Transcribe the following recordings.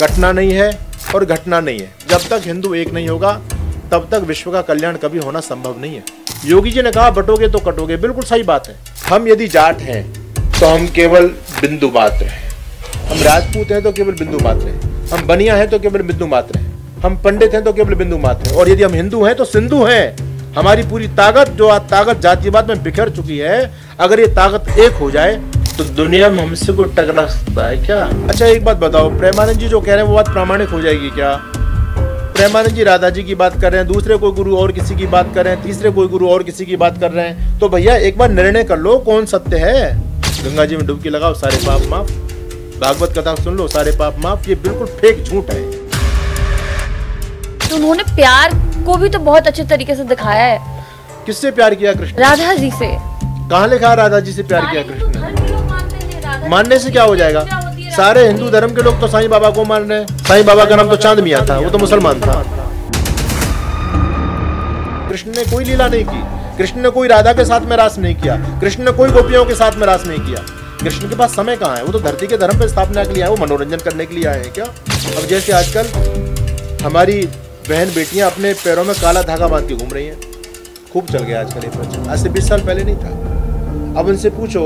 कटना नहीं है और घटना नहीं है। जब तक हिंदू एक नहीं होगा तब तक विश्व का कल्याण कभी होना संभव नहीं है। योगी जी ने कहा बटोगे तो कटोगे, बिल्कुल सही बात है। हम यदि जाट हैं तो हम केवल बिंदु मात्र हैं, हम राजपूत हैं तो केवल बिंदु मात्र हैं, हम बनिया हैं तो केवल बिंदु मात्र हैं, हम पंडित हैं तो केवल बिंदु मात्र हैं, और यदि हम हिंदू हैं तो सिंधु हैं। हमारी पूरी ताकत जो ताकत जातिवाद में बिखर चुकी है, अगर ये ताकत एक हो जाए तो दुनिया में हमसे कोई टकरा सकता है क्या? अच्छा एक बात बताओ, प्रेमानंद जी जो कह रहे हैं वो बात प्रामाणिक हो जाएगी क्या? प्रेमानंद जी राधा जी की बात कर रहे हैं, दूसरे कोई गुरु और किसी की बात कर रहे हैं, तीसरे कोई गुरु और किसी की बात कर रहे हैं, तो भैया एक बार निर्णय कर लो कौन सत्य है। गंगा जी में डुबकी लगाओ, सारे पाप माफ। भागवत कथा सुन लो, सारे पाप माफ। ये बिल्कुल फेक झूठ है। तो उन्होंने प्यार को भी तो बहुत अच्छे तरीके से दिखाया है। किससे प्यार किया कृष्ण? राधा जी से। कहाँ लिखा है राधा जी से प्यार किया कृष्ण ने? मानने से क्या हो जाएगा? सारे हिंदू धर्म के लोग तो साईं बाबा को मान रहे हैं। साईं बाबा का नाम तो चांद मियां था, वो तो मुसलमान था। कृष्ण ने कोई लीला नहीं की, कृष्ण ने कोई राधा के साथ में रास नहीं किया, कृष्ण ने कोई गोपियों के साथ में रास नहीं किया। कृष्ण के पास समय कहाँ है? वो तो धरती के धर्म पे स्थापना के लिए आए, वो मनोरंजन करने के लिए आए हैं क्या? अब जैसे आजकल हमारी बहन बेटियां अपने पैरों में काला धागा बांध के घूम रही हैं, खूब चल गया आजकल ये प्रचलन। आज से 20 साल पहले नहीं था। अब उनसे पूछो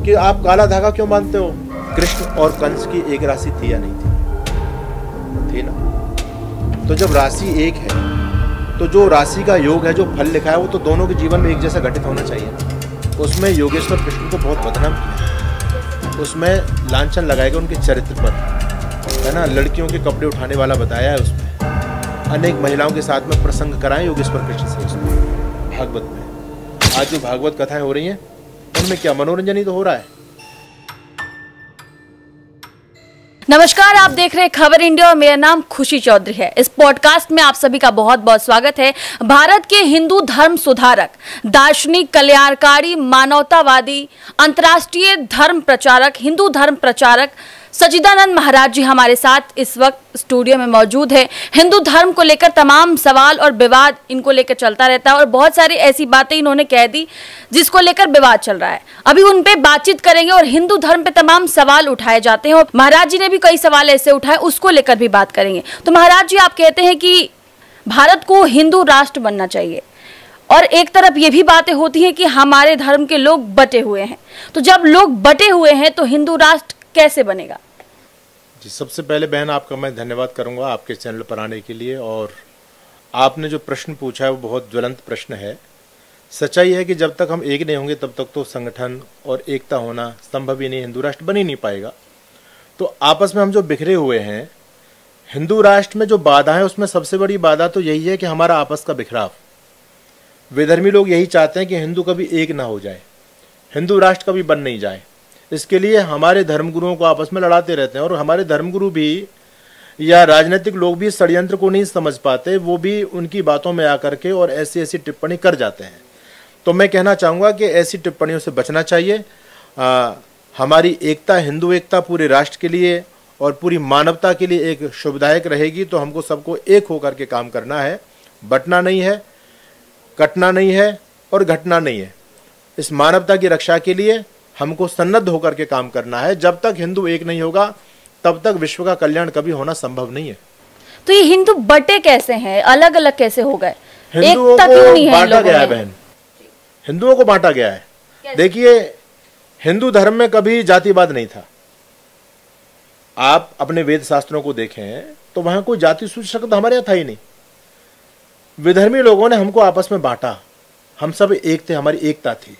कि आप काला धागा क्यों बांधते हो? कृष्ण और कंस की एक राशि थी या नहीं थी? थी ना। तो जब राशि एक है तो जो राशि का योग है, जो फल लिखा है, वो तो दोनों के जीवन में एक जैसा घटित होना चाहिए। उसमें योगेश्वर कृष्ण को बहुत बदनाम किया, उसमें लांछन लगाया गया उनके चरित्र पर, है ना। लड़कियों के कपड़े उठाने वाला बताया है, उसमें अनेक महिलाओं के साथ में प्रसंग कराए योगेश्वर कृष्ण से उसमें भागवत में। आज जो भागवत कथाएं हो रही हैं उनमें क्या मनोरंजन ही तो हो रहा है। नमस्कार, आप देख रहे हैं खबर इंडिया और मेरा नाम खुशी चौधरी है। इस पॉडकास्ट में आप सभी का बहुत बहुत स्वागत है। भारत के हिंदू धर्म सुधारक, दार्शनिक, कल्याणकारी, मानवतावादी, अंतर्राष्ट्रीय धर्म प्रचारक, हिंदू धर्म प्रचारक सच्चिदानंद महाराज जी हमारे साथ इस वक्त स्टूडियो में मौजूद है। हिंदू धर्म को लेकर तमाम सवाल और विवाद इनको लेकर चलता रहता है और बहुत सारी ऐसी बातें इन्होंने कह दी जिसको लेकर विवाद चल रहा है। अभी उन पे बातचीत करेंगे और हिंदू धर्म पे तमाम सवाल उठाए जाते हैं और महाराज जी ने भी कई सवाल ऐसे उठाए, उसको लेकर भी बात करेंगे। तो महाराज जी, आप कहते हैं कि भारत को हिंदू राष्ट्र बनना चाहिए और एक तरफ ये भी बातें होती हैं कि हमारे धर्म के लोग बटे हुए हैं। तो जब लोग बटे हुए हैं तो हिंदू राष्ट्र कैसे बनेगा? जी, सबसे पहले बहन आपका मैं धन्यवाद करूंगा आपके चैनल पर आने के लिए। और आपने जो प्रश्न पूछा है वो बहुत ज्वलंत प्रश्न है। सच्चाई है कि जब तक हम एक नहीं होंगे तब तक तो संगठन और एकता होना संभव ही नहीं, हिंदू राष्ट्र बन ही नहीं पाएगा। तो आपस में हम जो बिखरे हुए हैं, हिंदू राष्ट्र में जो बाधा है उसमें सबसे बड़ी बाधा तो यही है कि हमारा आपस का बिखराव। विधर्मी लोग यही चाहते हैं कि हिंदू कभी एक ना हो जाए, हिंदू राष्ट्र कभी बन नहीं जाए। इसके लिए हमारे धर्मगुरुओं को आपस में लड़ाते रहते हैं और हमारे धर्मगुरु भी या राजनीतिक लोग भी षड्यंत्र को नहीं समझ पाते, वो भी उनकी बातों में आकर के और ऐसी ऐसी टिप्पणी कर जाते हैं। तो मैं कहना चाहूँगा कि ऐसी टिप्पणियों से बचना चाहिए। हमारी एकता, हिंदू एकता पूरे राष्ट्र के लिए और पूरी मानवता के लिए एक शुभदायक रहेगी। तो हमको सबको एक होकर के काम करना है, बटना नहीं है, कटना नहीं है और घटना नहीं है। इस मानवता की रक्षा के लिए हमको सन्नद्ध होकर के काम करना है। जब तक हिंदू एक नहीं होगा तब तक विश्व का कल्याण कभी होना संभव नहीं है। तो ये हिंदू बटे कैसे हैं, अलग अलग कैसे हो गए? हिंदुओं को बांटा गया है बहन, हिंदुओं को बांटा गया है। देखिए, हिंदू धर्म में कभी जातिवाद नहीं था। आप अपने वेद शास्त्रों को देखें तो वहां कोई जाति सूचक शब्द हमारे यहाँ था ही नहीं। विधर्मी लोगों ने हमको आपस में बांटा, हम सब एक थे, हमारी एकता थी,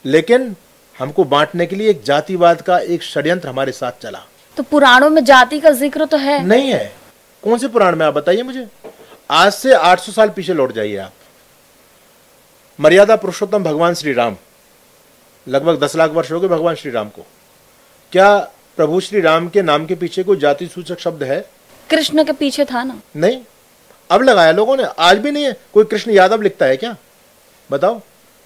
लेकिन हमको बांटने के लिए एक जातिवाद का एक षड्यंत्र हमारे साथ चला। तो पुराणों में जाति का जिक्र तो है नहीं है? कौन से पुराण में? आप बताइए मुझे। आज से 800 साल पीछे लौट जाइए आप। मर्यादा पुरुषोत्तम भगवान श्री राम, लगभग 10 लाख वर्ष हो गए भगवान श्री राम को। क्या प्रभु श्री राम के नाम के पीछे कोई जाति सूचक शब्द है? कृष्ण के पीछे था ना? नहीं, अब लगाया लोगों ने, आज भी नहीं है। कोई कृष्ण यादव लिखता है क्या? बताओ।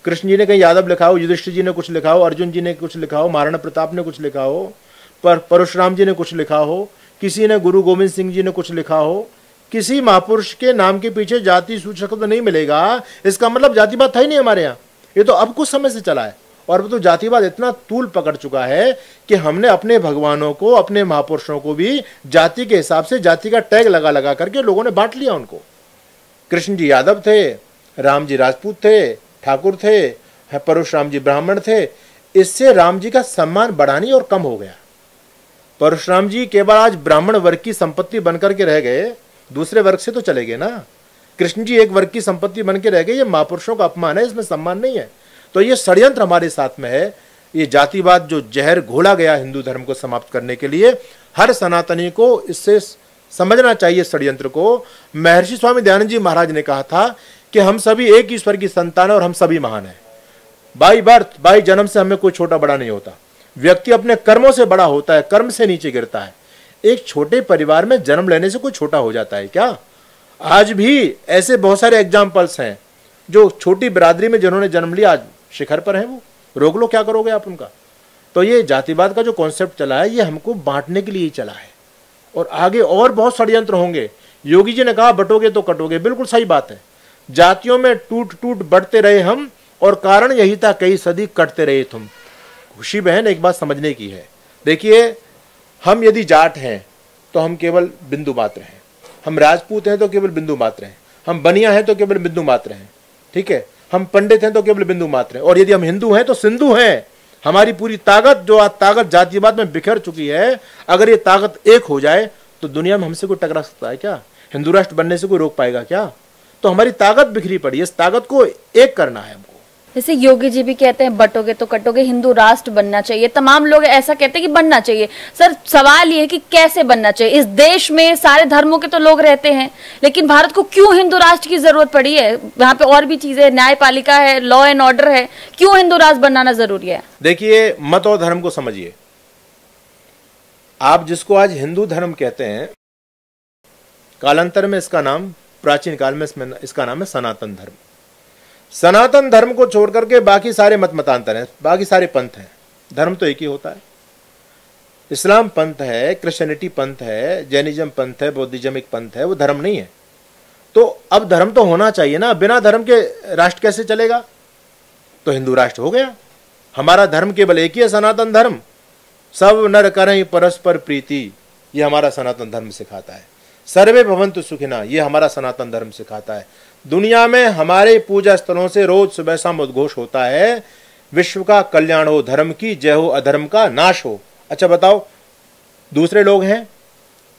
कृष्ण जी ने कहीं यादव लिखा हो, युधिष्ठिर जी ने कुछ लिखा हो, अर्जुन जी ने कुछ लिखा हो, महाराणा प्रताप ने कुछ लिखा हो, पर परशुराम जी ने कुछ लिखा हो, किसी ने गुरु गोविंद सिंह जी ने कुछ लिखा हो, किसी महापुरुष के नाम के पीछे जाति सूचक तो नहीं मिलेगा। इसका मतलब जातिवाद था ही नहीं हमारे यहाँ। ये तो अब कुछ समय से चला है और वो तो जातिवाद इतना तूल पकड़ चुका है कि हमने अपने भगवानों को, अपने महापुरुषों को भी जाति के हिसाब से जाति का टैग लगा लगा करके लोगों ने बांट लिया उनको। कृष्ण जी यादव थे, राम जी राजपूत थे, ठाकुर थे, परशुराम जी ब्राह्मण थे। इससे राम जी का सम्मान बढ़ा नहीं और कम हो गया। परशुराम जी केवल आज ब्राह्मण वर्ग की संपत्ति बनकर के रह गए, दूसरे वर्ग से तो चले गए ना। कृष्ण जी एक वर्ग की संपत्ति बन के रह गए। ये महापुरुषों का अपमान है, इसमें सम्मान नहीं है। तो ये षड्यंत्र हमारे साथ में है। ये जातिवाद जो जहर घोला गया हिंदू धर्म को समाप्त करने के लिए, हर सनातनी को इससे समझना चाहिए षड्यंत्र को। महर्षि स्वामी दयानंद जी महाराज ने कहा था कि हम सभी एक ईश्वर की संतान है और हम सभी महान हैं। बाई बर्थ, बाई जन्म से हमें कोई छोटा बड़ा नहीं होता। व्यक्ति अपने कर्मों से बड़ा होता है, कर्म से नीचे गिरता है। एक छोटे परिवार में जन्म लेने से कोई छोटा हो जाता है क्या? आज भी ऐसे बहुत सारे एग्जाम्पल्स हैं जो छोटी बिरादरी में जिन्होंने जन्म लिया आज शिखर पर हैं। वो रोक लो, क्या करोगे आप उनका? तो ये जातिवाद का जो कॉन्सेप्ट चला है ये हमको बांटने के लिए ही चला है और आगे और बहुत षड्यंत्र होंगे। योगी जी ने कहा बटोगे तो कटोगे, बिल्कुल सही बात है। जातियों में टूट टूट बढ़ते रहे हम और कारण यही था कई सदी कटते रहे तुम। खुशी बहन एक बात समझने की है। देखिए, हम यदि जाट हैं तो हम केवल बिंदु मात्र हैं, हम राजपूत हैं तो केवल बिंदु मात्र हैं, हम बनिया हैं तो केवल बिंदु मात्र हैं, ठीक है, हम पंडित हैं तो केवल बिंदु मात्र हैं, और यदि हम हिंदू हैं तो सिंधु हैं। हमारी पूरी ताकत, जो आज ताकत जातिवाद में बिखर चुकी है, अगर ये ताकत एक हो जाए तो दुनिया में हमसे कोई टकरा सकता है क्या? हिंदू राष्ट्र बनने से कोई रोक पाएगा क्या? तो हमारी ताकत बिखरी पड़ी है, इस ताकत को एक करना है हमको। जैसे योगी जी भी कहते हैं बटोगे तो कटोगे, हिंदू राष्ट्र बनना चाहिए, तमाम लोग ऐसा कहते हैं कि बनना चाहिए। सर, सवाल ये है कि कैसे बनना चाहिए? इस देश में सारे धर्मों के तो लोग रहते हैं, लेकिन भारत को क्यों हिंदू राष्ट्र की जरूरत पड़ी है? वहां पे और भी चीजें, न्यायपालिका है, लॉ एंड ऑर्डर है, क्यों हिंदू राष्ट्र बनाना जरूरी है? देखिए, मत और धर्म को समझिए। आप जिसको आज हिंदू धर्म कहते हैं, कालांतर में इसका नाम, प्राचीन काल में इसका नाम है सनातन धर्म। सनातन धर्म को छोड़ करके बाकी सारे मत मतांतर हैं, बाकी सारे पंथ हैं। धर्म तो एक ही होता है। इस्लाम पंथ है, क्रिश्चियनिटी पंथ है, जैनिज्म पंथ है, बौद्धिज्म एक पंथ है, वो धर्म नहीं है। तो अब धर्म तो होना चाहिए ना, बिना धर्म के राष्ट्र कैसे चलेगा? तो हिंदू राष्ट्र हो गया। हमारा धर्म केवल एक ही है, सनातन धर्म। सब नर करें परस्पर प्रीति, ये हमारा सनातन धर्म सिखाता है। सर्वे भवन्तु सुखिना, ये हमारा सनातन धर्म सिखाता है। दुनिया में हमारे पूजा स्थलों से रोज सुबह शाम उद्घोष होता है, विश्व का कल्याण हो, धर्म की जय हो, अधर्म का नाश हो। अच्छा बताओ, दूसरे लोग हैं,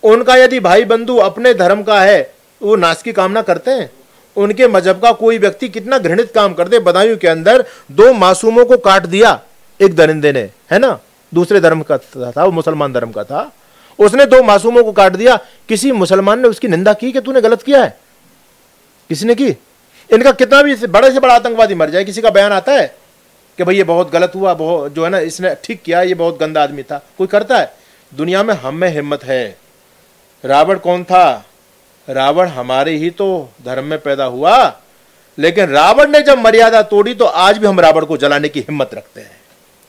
उनका यदि भाई बंधु अपने धर्म का है, वो नाश की कामना करते हैं? उनके मजहब का कोई व्यक्ति कितना घृणित काम कर दे, बदायूं के अंदर 2 मासूमों को काट दिया एक दरिंदे ने, है ना, दूसरे धर्म का था, वो मुसलमान धर्म का था, उसने 2 मासूमों को काट दिया। किसी मुसलमान ने उसकी निंदा की कि तूने गलत किया है? किसी ने की? इनका कितना भी बड़े से बड़ा आतंकवादी मर जाए, किसी का बयान आता है कि भाई ये बहुत गलत हुआ, बहुत जो है ना इसने ठीक किया, ये बहुत गंदा आदमी था? कोई करता है? दुनिया में हम में हिम्मत है। रावण कौन था? रावण हमारे ही तो धर्म में पैदा हुआ, लेकिन रावण ने जब मर्यादा तोड़ी तो आज भी हम रावण को जलाने की हिम्मत रखते हैं।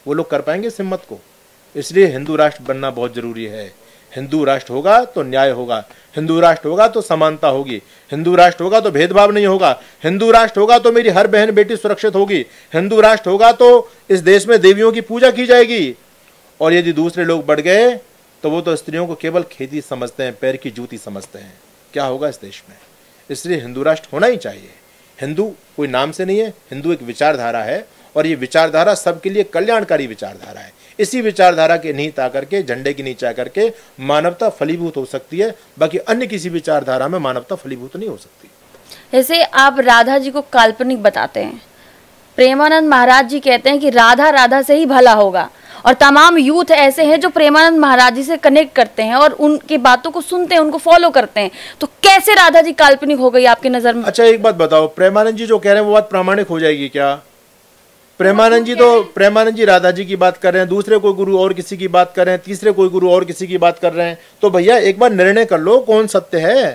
वो लोग कर पाएंगे इस हिम्मत को? इसलिए हिंदू राष्ट्र बनना बहुत जरूरी है। हिंदू राष्ट्र होगा तो न्याय होगा, हिंदू राष्ट्र होगा तो समानता होगी, हिंदू राष्ट्र होगा तो भेदभाव नहीं होगा, हिंदू राष्ट्र होगा तो मेरी हर बहन बेटी सुरक्षित होगी, हिंदू राष्ट्र होगा तो इस देश में देवियों की पूजा की जाएगी। और यदि दूसरे लोग बढ़ गए तो वो तो स्त्रियों को केवल खेती समझते हैं, पैर की जूती समझते हैं। क्या होगा इस देश में? इसलिए हिंदू राष्ट्र होना ही चाहिए। हिंदू कोई नाम से नहीं है, हिंदू एक विचारधारा है, और ये विचारधारा सबके लिए कल्याणकारी विचारधारा है। इसी विचारधारा के नींव आकर के, झंडे के नीचे आकर के मानवता फलीभूत हो सकती है, बाकी अन्य किसी विचारधारा में मानवता फलीभूत नहीं हो सकती। जैसे आप राधा जी को काल्पनिक बताते हैं, प्रेमानंद महाराज जी कहते हैं कि राधा राधा से ही भला होगा, और तमाम यूथ ऐसे हैं जो प्रेमानंद महाराज जी से कनेक्ट करते हैं और उनकी बातों को सुनते हैं, उनको फॉलो करते हैं। तो कैसे राधा जी काल्पनिक हो गई आपकी नजर में? अच्छा एक बात बताओ, प्रेमानंद जी जो कह रहे हैं वो बात प्रामाणिक हो जाएगी क्या? प्रेमानंद जी राधा जी की बात कर रहे हैं, दूसरे कोई गुरु और किसी की बात कर रहे हैं, तीसरे कोई गुरु और किसी की बात कर रहे हैं। तो भैया एक बार निर्णय कर लो कौन सत्य है।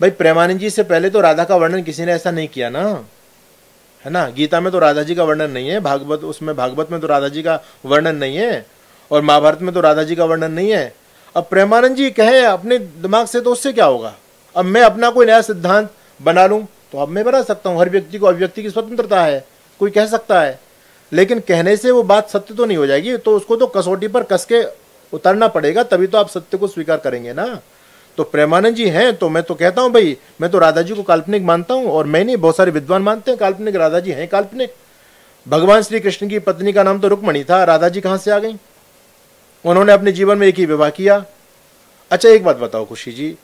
भाई प्रेमानंद जी से पहले तो राधा का वर्णन किसी ने ऐसा नहीं किया ना, है ना। गीता में तो राधा जी का वर्णन नहीं है, भागवत में तो राधा जी का वर्णन नहीं है, और महाभारत में तो राधा जी का वर्णन नहीं है। अब प्रेमानंद जी कहे अपने दिमाग से तो उससे क्या होगा? अब मैं अपना कोई नया सिद्धांत बना लूं तो अब मैं बना सकता हूं। हर व्यक्ति को अभिव्यक्ति की स्वतंत्रता है, कोई कह सकता है। लेकिन कहने से वो बात सत्य तो नहीं हो जाएगी, तो उसको तो कसौटी पर कस के उतरना पड़ेगा, तभी तो आप सत्य को स्वीकार करेंगे ना। तो प्रेमानंद जी हैं, तो मैं तो कहता हूं भाई, मैं तो राधा जी को काल्पनिक मानता हूं, और मैं नहीं, बहुत सारे विद्वान मानते हैं काल्पनिक, राधा जी हैं काल्पनिक। भगवान श्री कृष्ण की पत्नी का नाम तो रुक्मणी था, राधा जी कहां से आ गई? उन्होंने अपने जीवन में एक ही विवाह किया। अच्छा एक बात बताओ खुशी जी,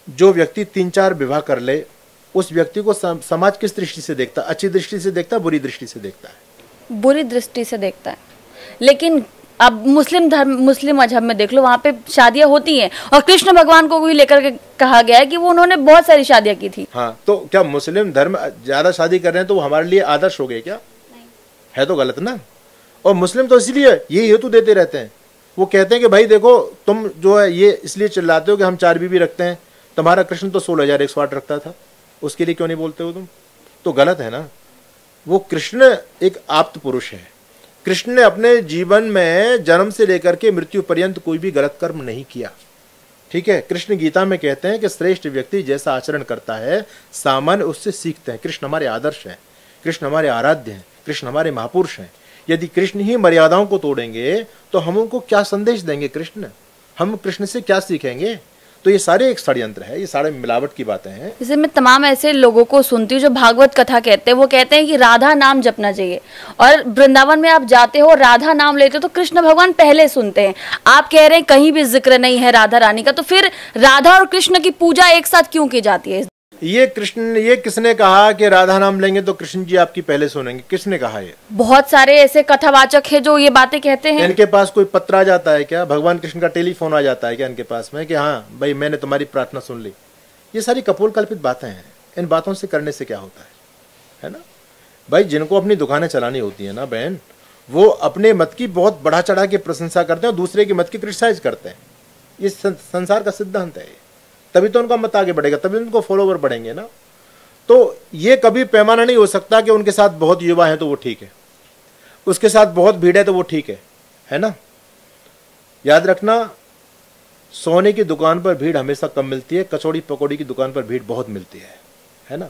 जो व्यक्ति 3-4 विवाह कर ले, उस व्यक्ति को समाज किस दृष्टि से देखता? अच्छी दृष्टि से देखता है, बुरी दृष्टि से देखता है? बुरी दृष्टि से देखता है। लेकिन अब मुस्लिम मजहब में देख लो, वहां पे शादियां होती हैं, और कृष्ण भगवान को भी लेकर के कहा गया है कि वो उन्होंने बहुत सारी शादियां की थी। हाँ, तो क्या मुस्लिम धर्म ज्यादा शादी कर रहे हैं तो वो हमारे लिए आदर्श हो गए क्या? नहीं। है तो गलत ना। और मुस्लिम तो इसलिए ये हेतु देते रहते हैं, वो कहते हैं कि भाई देखो, तुम जो है ये इसलिए चिल्लाते हो कि हम 4 बीवी रखते हैं, तुम्हारा कृष्ण तो 16,108 रखता था, उसके लिए क्यों नहीं बोलते हो तुम? तो गलत है ना। वो कृष्ण एक आप्त पुरुष है। कृष्ण ने अपने जीवन में जन्म से लेकर के मृत्यु पर्यंत कोई भी गलत कर्म नहीं किया। ठीक है, कृष्ण गीता में कहते हैं कि श्रेष्ठ व्यक्ति जैसा आचरण करता है, सामान्य उससे सीखते हैं। कृष्ण हमारे आदर्श हैं, कृष्ण हमारे आराध्य हैं, कृष्ण हमारे महापुरुष हैं। यदि कृष्ण ही मर्यादाओं को तोड़ेंगे तो हम उनको क्या संदेश देंगे? कृष्ण, हम कृष्ण से क्या सीखेंगे? तो ये सारे एक षड्यंत्र है, ये सारे मिलावट की बातें हैं। जैसे मैं तमाम ऐसे लोगों को सुनती हूँ जो भागवत कथा कहते हैं, वो कहते हैं कि राधा नाम जपना चाहिए, और वृंदावन में आप जाते हो राधा नाम लेते हो तो कृष्ण भगवान पहले सुनते हैं। आप कह रहे हैं कहीं भी जिक्र नहीं है राधा रानी का, तो फिर राधा और कृष्ण की पूजा एक साथ क्यों की जाती है? ये किसने कहा कि राधा नाम लेंगे तो कृष्ण जी आपकी पहले सुनेंगे? किसने कहा? ये बहुत सारे ऐसे कथावाचक हैं जो ये बातें कहते हैं। इनके पास कोई पत्र आ जाता है क्या? भगवान कृष्ण का टेलीफोन आ जाता है क्या इनके पास में कि हाँ भाई मैंने तुम्हारी प्रार्थना सुन ली? ये सारी कपोल कल्पित बातें हैं। इन बातों से करने से क्या होता है ना भाई? जिनको अपनी दुकानें चलानी होती है ना बहन, वो अपने मत की बहुत बढ़ा चढ़ा के प्रशंसा करते हैं और दूसरे के मत की क्रिटिसाइज करते हैं। ये संसार का सिद्धांत है, तभी तो उनका मत आगे बढ़ेगा, तभी उनको फॉलोवर बढ़ेंगे ना। तो ये कभी पैमाना नहीं हो सकता कि उनके साथ बहुत युवा हैं तो वो ठीक है, उसके साथ बहुत भीड़ है तो वो ठीक है ना। याद रखना, सोने की दुकान पर भीड़ हमेशा कम मिलती है, कचौड़ी पकौड़ी की दुकान पर भीड़ बहुत मिलती है ना।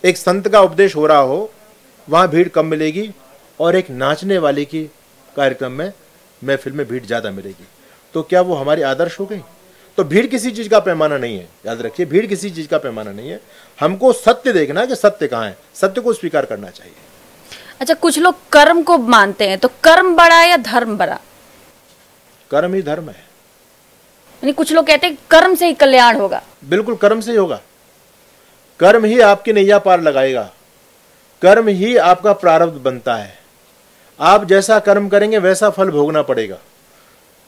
एक संत का उपदेश हो रहा हो वहां भीड़ कम मिलेगी, और एक नाचने वाले की कार्यक्रम में महफिल में भीड़ ज्यादा मिलेगी। तो क्या वो हमारे आदर्श हो गई? तो भीड़ किसी चीज का पैमाना नहीं है, याद रखिए, भीड़ किसी चीज का पैमाना नहीं है। हमको सत्य देखना है कि सत्य कहाँ है, सत्य को स्वीकार करना चाहिए। अच्छा, कुछ लोग कर्म को मानते हैं, तो कर्म बड़ा या धर्म बड़ा? कर्म ही धर्म है। यानी कुछ लोग कहते हैं कर्म से ही कल्याण होगा। बिल्कुल, कर्म से ही होगा। कर्म ही आपकी नैया पार लगाएगा, कर्म ही आपका प्रारब्ध बनता है। आप जैसा कर्म करेंगे वैसा फल भोगना पड़ेगा।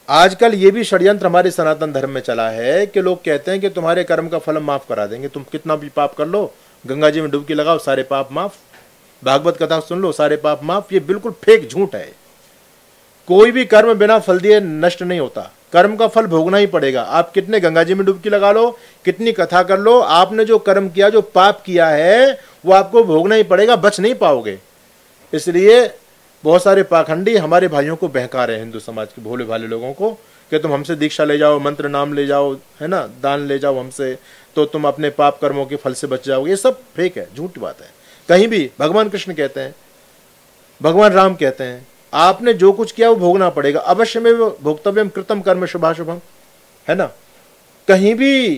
आजकल ये भी षड्यंत्र हमारे सनातन धर्म में चला है कि लोग कहते हैं कि तुम्हारे कर्म का फल हम माफ करा देंगे, तुम कितना भी पाप कर लो, गंगा जी में डुबकी लगाओ सारे पाप माफ, भागवत कथा सुन लो सारे पाप माफ। ये बिल्कुल फेक झूठ है। कोई भी कर्म बिना फल दिए नष्ट नहीं होता, कर्म का फल भोगना ही पड़ेगा। आप कितने गंगा जी में डुबकी लगा लो, कितनी कथा कर लो, आपने जो कर्म किया, जो पाप किया है, वो आपको भोगना ही पड़ेगा, बच नहीं पाओगे। इसलिए बहुत सारे पाखंडी हमारे भाइयों को बहका रहे हैं, हिंदू समाज के भोले भाले लोगों को, कि तुम हमसे दीक्षा ले जाओ, मंत्र नाम ले जाओ, है ना, दान ले जाओ हमसे, तो तुम अपने पाप कर्मों के फल से बच जाओगे। ये सब फेक है, झूठ बात है। कहीं भी भगवान कृष्ण कहते हैं, भगवान राम कहते हैं, आपने जो कुछ किया वो भोगना पड़ेगा। अवश्य में भोक्तव्यम कृतम कर्म शुभाशुभम, है ना। कहीं भी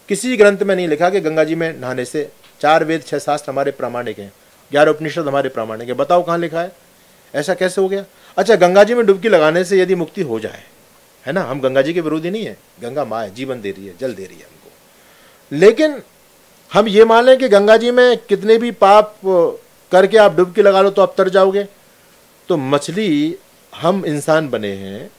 किसी ग्रंथ में नहीं लिखा कि गंगा जी में नहाने से 4 वेद 6 शास्त्र हमारे प्रामाणिक हैं, 11 उपनिषद हमारे प्रामाणिक है। बताओ कहाँ लिखा है? ऐसा कैसे हो गया? अच्छा, गंगा जी में डुबकी लगाने से यदि मुक्ति हो जाए, है ना, हम गंगा जी के विरोधी नहीं है, गंगा माँ है, जीवन दे रही है, जल दे रही है हमको। लेकिन हम ये मान लें कि गंगा जी में कितने भी पाप करके आप डुबकी लगा लो तो आप तर जाओगे। तो मछली, हम इंसान बने हैं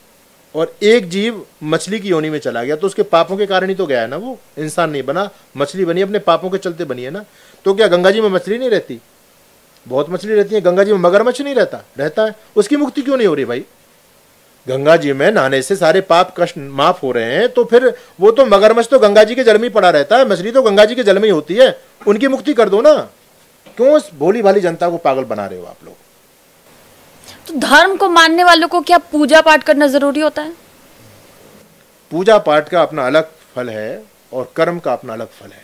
और एक जीव मछली की योनि में चला गया तो उसके पापों के कारण ही तो गया है ना, वो इंसान नहीं बना, मछली बनी, अपने पापों के चलते बनी है ना। तो क्या गंगा जी में मछली नहीं रहती? बहुत मछली रहती है। गंगा जी में मगरमच्छ नहीं रहता? रहता है। उसकी मुक्ति क्यों नहीं हो रही भाई? गंगा जी में नहाने से सारे पाप कष्ट माफ हो रहे हैं, तो फिर वो तो मगरमच्छ तो गंगा जी के जल में ही पड़ा रहता है, मछली तो गंगा जी के जल में ही होती है, उनकी मुक्ति कर दो ना। क्यों इस भोली भाली जनता को पागल बना रहे हो आप लोग? तो धर्म को मानने वालों को क्या पूजा पाठ करना जरूरी होता है? पूजा पाठ का अपना अलग फल है और कर्म का अपना अलग फल है।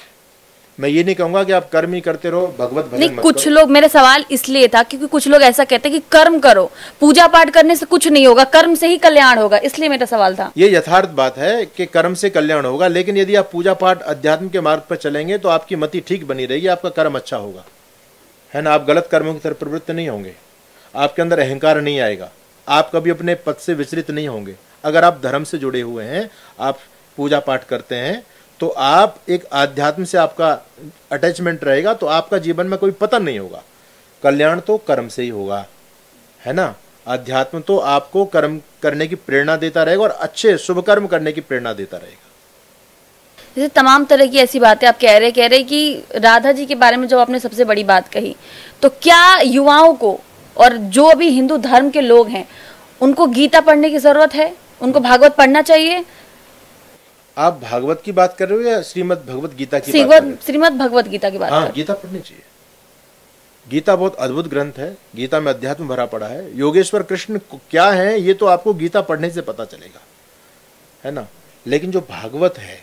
मैं ये नहीं कहूंगा कि आप कर्म ही करते रहो, भगवत भजन नहीं, मत कुछ करो। लोग, मेरा सवाल इसलिए था क्योंकि कुछ लोग ऐसा कहते हैं कि कर्म करो, पूजा पाठ करने से कुछ नहीं होगा, कर्म से ही कल्याण होगा, इसलिए मेरा सवाल था। ये यथार्थ बात है कि कर्म से कल्याण होगा, लेकिन यदि आप पूजा पाठ अध्यात्म के मार्ग पर चलेंगे तो आपकी मति ठीक बनी रहेगी, आपका कर्म अच्छा होगा, है ना। आप गलत कर्मों की तरफ प्रवृत्त नहीं होंगे, आपके अंदर अहंकार नहीं आएगा, आप कभी अपने पद से विचलित नहीं होंगे। अगर आप धर्म से जुड़े हुए हैं, आप पूजा पाठ करते हैं, तो आप एक आध्यात्म से आपका अटैचमेंट रहेगा, तो आपका जीवन में कोई पतन नहीं होगा। कल्याण तो कर्म से ही होगा, है ना। अध्यात्म तो आपको कर्म करने की प्रेरणा देता रहेगा और अच्छे शुभ कर्म करने की प्रेरणा देता रहेगा। जैसे तमाम तरह की ऐसी बातें आप कह रहे कि राधा जी के बारे में जब आपने सबसे बड़ी बात कही, तो क्या युवाओं को और जो अभी हिंदू धर्म के लोग हैं उनको गीता पढ़ने की जरूरत है, उनको भागवत पढ़ना चाहिए? आप भागवत की बात कर रहे हो या श्रीमद् भगवत गीता की बात कर रहे हो? श्रीमद् भगवत गीता की बात कर रहे हाँ, हो। गीता पढ़नी चाहिए। गीता बहुत अद्भुत ग्रंथ है, गीता में अध्यात्म भरा पड़ा है। योगेश्वर कृष्ण क्या है ये तो आपको गीता पढ़ने से पता चलेगा, है ना। लेकिन जो भागवत है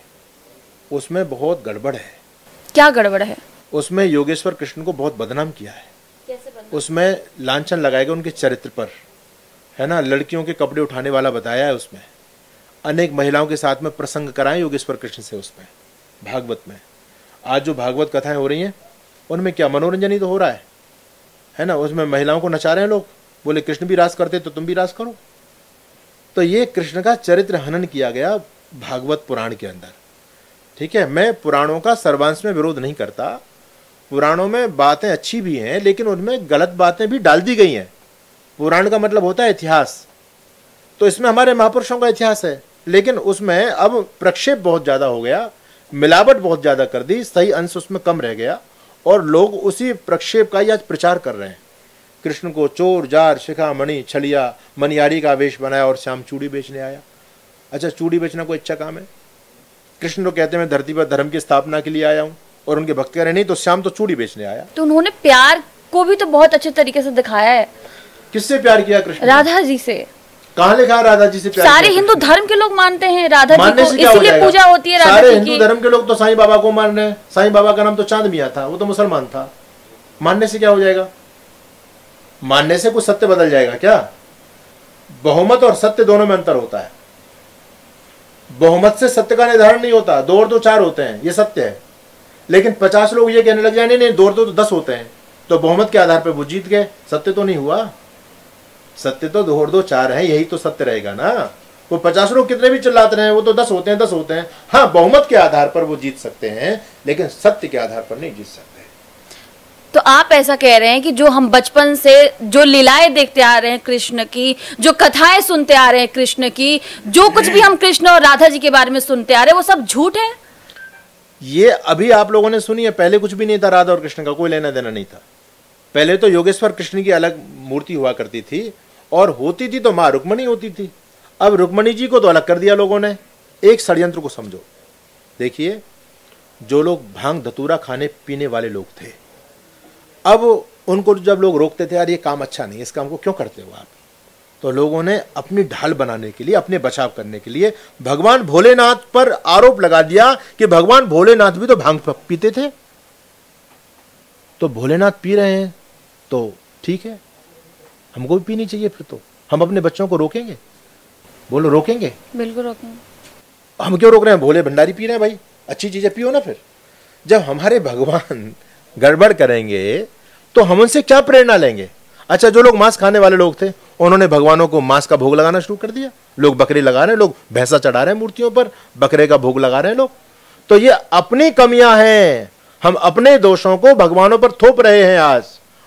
उसमें बहुत गड़बड़ है। क्या गड़बड़ है? उसमें योगेश्वर कृष्ण को बहुत बदनाम किया है। कैसे बदनाम? उसमें लांछन लगाएगा उनके चरित्र पर, है ना। लड़कियों के कपड़े उठाने वाला बताया है उसमें, अनेक महिलाओं के साथ में प्रसंग कराएं योगेश्वर कृष्ण से उसमें भागवत में। आज जो भागवत कथाएं हो रही हैं उनमें क्या मनोरंजन ही तो हो रहा है ना। उसमें महिलाओं को नचा रहे हैं लोग, बोले कृष्ण भी रास करते तो तुम भी रास करो। तो ये कृष्ण का चरित्र हनन किया गया भागवत पुराण के अंदर, ठीक है। मैं पुराणों का सर्वांश में विरोध नहीं करता, पुराणों में बातें अच्छी भी हैं, लेकिन उनमें गलत बातें भी डाल दी गई हैं। पुराण का मतलब होता है इतिहास, तो इसमें हमारे महापुरुषों का इतिहास है, लेकिन उसमें अब प्रक्षेप बहुत ज्यादा हो गया, मिलावट बहुत ज्यादा कर दी, सही अंश उसमें कम रह गया, और लोग उसी प्रक्षेप का ही आज प्रचार कर रहे हैं। कृष्ण को चोर जार शिखा मणि छलिया मनियारी का वेश बनाया और श्याम चूड़ी बेचने आया। अच्छा, चूड़ी बेचना कोई अच्छा काम है? कृष्ण तो कहते हैं मैं धरती पर धर्म की स्थापना के लिए आया हूं, और उनके भक्त कह रहे नहीं, तो श्याम तो चूड़ी बेचने आया। तो उन्होंने प्यार को भी तो बहुत अच्छे तरीके से दिखाया है। किससे प्यार किया कृष्ण? राधा जी से। कहाँ लिखा राधा जी से प्यार? सारे हिंदू धर्म के लोग मानते हैं राधा जी को, इसीलिए इसीलिए पूजा होती है राधा सारे जी हिंदू की। धर्म के लोग तो साईं बाबा को मान रहे हैं। साईं बाबा का नाम तो चांद मियां था, वो तो मुसलमान था। मानने से क्या हो जाएगा? मानने से कुछ सत्य बदल जाएगा क्या? बहुमत और सत्य दोनों में अंतर होता है। बहुमत से सत्य का निर्धारण नहीं होता, 2 और 2 4 होते हैं, ये सत्य है। लेकिन 50 लोग ये कहने लग जाए नहीं 2 और 2 तो 10 होते हैं, तो बहुमत के आधार पर वो जीत गए, सत्य तो नहीं हुआ। सत्य तो 2 और 2 4 है, यही तो सत्य रहेगा ना। वो 50 लोग कितने भी चिल्लाते रहे, वो तो 10 होते हैं 10 होते हैं। हाँ, बहुमत के आधार पर वो जीत सकते हैं, लेकिन सत्य के आधार पर नहीं जीत सकते। तो आप ऐसा कह रहे हैं कि जो हम बचपन से जो लीलाएं देखते आ रहे हैं कृष्ण की, जो कथाएं सुनते आ रहे हैं कृष्ण की, जो कुछ भी हम कृष्ण और राधा जी के बारे में सुनते आ रहे हैं, वो सब झूठ है? ये अभी आप लोगों ने सुनी है, पहले कुछ भी नहीं था। राधा और कृष्ण का कोई लेना देना नहीं था। पहले तो योगेश्वर कृष्ण की अलग मूर्ति हुआ करती थी, और होती थी तो मां रुक्मणी होती थी। अब रुक्मणी जी को तो अलग कर दिया लोगों ने। एक षड्यंत्र को समझो, देखिए, जो लोग भांग धतूरा खाने पीने वाले लोग थे, अब उनको जब लोग रोकते थे, यार ये काम अच्छा नहीं, इस काम को क्यों करते हो आप, तो लोगों ने अपनी ढाल बनाने के लिए, अपने बचाव करने के लिए भगवान भोलेनाथ पर आरोप लगा दिया कि भगवान भोलेनाथ भी तो भांग पीते थे। तो भोलेनाथ पी रहे हैं तो ठीक है, हमको भी पीनी चाहिए। फिर तो हम अपने बच्चों को रोकेंगे? बोलो, रोकेंगे? बिल्कुल रोकेंगे। हम क्यों रोक रहे हैं? भोले भंडारी पी रहे हैं, भाई अच्छी चीजें पियो ना। फिर जब हमारे भगवान गड़बड़ करेंगे तो हम उनसे क्या प्रेरणा लेंगे? अच्छा, जो लोग मांस खाने वाले लोग थे, उन्होंने भगवानों को मांस का भोग लगाना शुरू कर दिया। लोग बकरे लगा रहे हैं, लोग भैंसा चढ़ा रहे हैं मूर्तियों पर, बकरे का भोग लगा रहे हैं लोग। तो ये अपनी कमियां हैं, हम अपने दोषों को भगवानों पर थोप रहे हैं आज।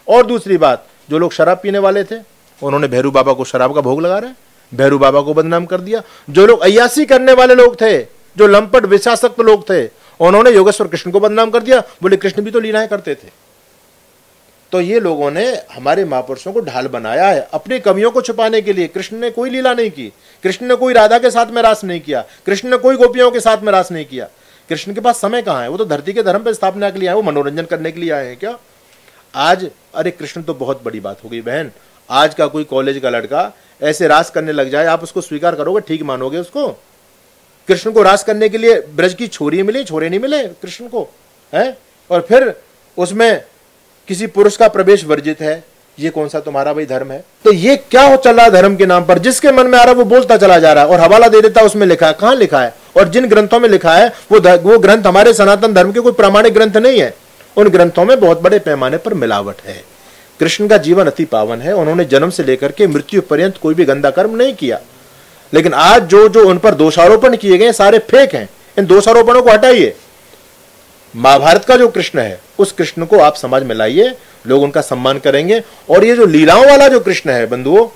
और दूसरी बात, जो लोग शराब पीने वाले थे, उन्होंने भैरू बाबा को शराब का भोग लगा रहे हैं, भैरू बाबा को बदनाम कर दिया। जो लोग अय्यासी करने वाले लोग थे, जो लंपट विषासक्त लोग थे, उन्होंने योगेश्वर कृष्ण को बदनाम कर दिया, बोले कृष्ण भी तो लीलाएं करते थे। तो ये लोगों ने हमारे महापुरुषों को ढाल बनाया है अपनी कमियों को छुपाने के लिए। कृष्ण ने कोई लीला नहीं की, कृष्ण ने कोई राधा के साथ में रास नहीं किया, कृष्ण ने कोई गोपियों के साथ में रास नहीं किया। कृष्ण के पास समय कहाँ है? वो तो धरती के धर्म पर स्थापना के लिए आए, वो मनोरंजन करने के लिए आए हैं क्या आज? अरे कृष्ण तो बहुत बड़ी बात हो गई बहन। आज का कोई कॉलेज का लड़का ऐसे रास करने लग जाए, आप उसको स्वीकार करोगे? ठीक मानोगे उसको? कृष्ण को रास करने के लिए ब्रज की छोरी मिली, छोरे नहीं मिले कृष्ण को, है? और फिर उसमें किसी पुरुष का प्रवेश वर्जित है, ये कौन सा तुम्हारा भाई धर्म है? तो ये क्या हो चल रहा है धर्म के नाम पर? जिसके मन में आ रहा है वो बोलता चला जा रहा है और हवाला दे देता है, उसमें लिखा है। कहां लिखा है? और जिन ग्रंथों में लिखा है वो ग्रंथ हमारे सनातन धर्म के कोई प्रामाणिक ग्रंथ नहीं है। उन ग्रंथों में बहुत बड़े पैमाने पर मिलावट है। कृष्ण का जीवन अति पावन है, उन्होंने जन्म से लेकर के मृत्यु पर्यंत कोई भी गंदा कर्म नहीं किया। लेकिन आज जो जो उन पर दोषारोपण किए गए सारे फेक हैं। इन दोषारोपणों को हटाइए। महाभारत का जो कृष्ण है उस कृष्ण को आप समाज में लाइए, लोग उनका सम्मान करेंगे। और ये जो लीलाओं वाला जो कृष्ण है बंधुओं,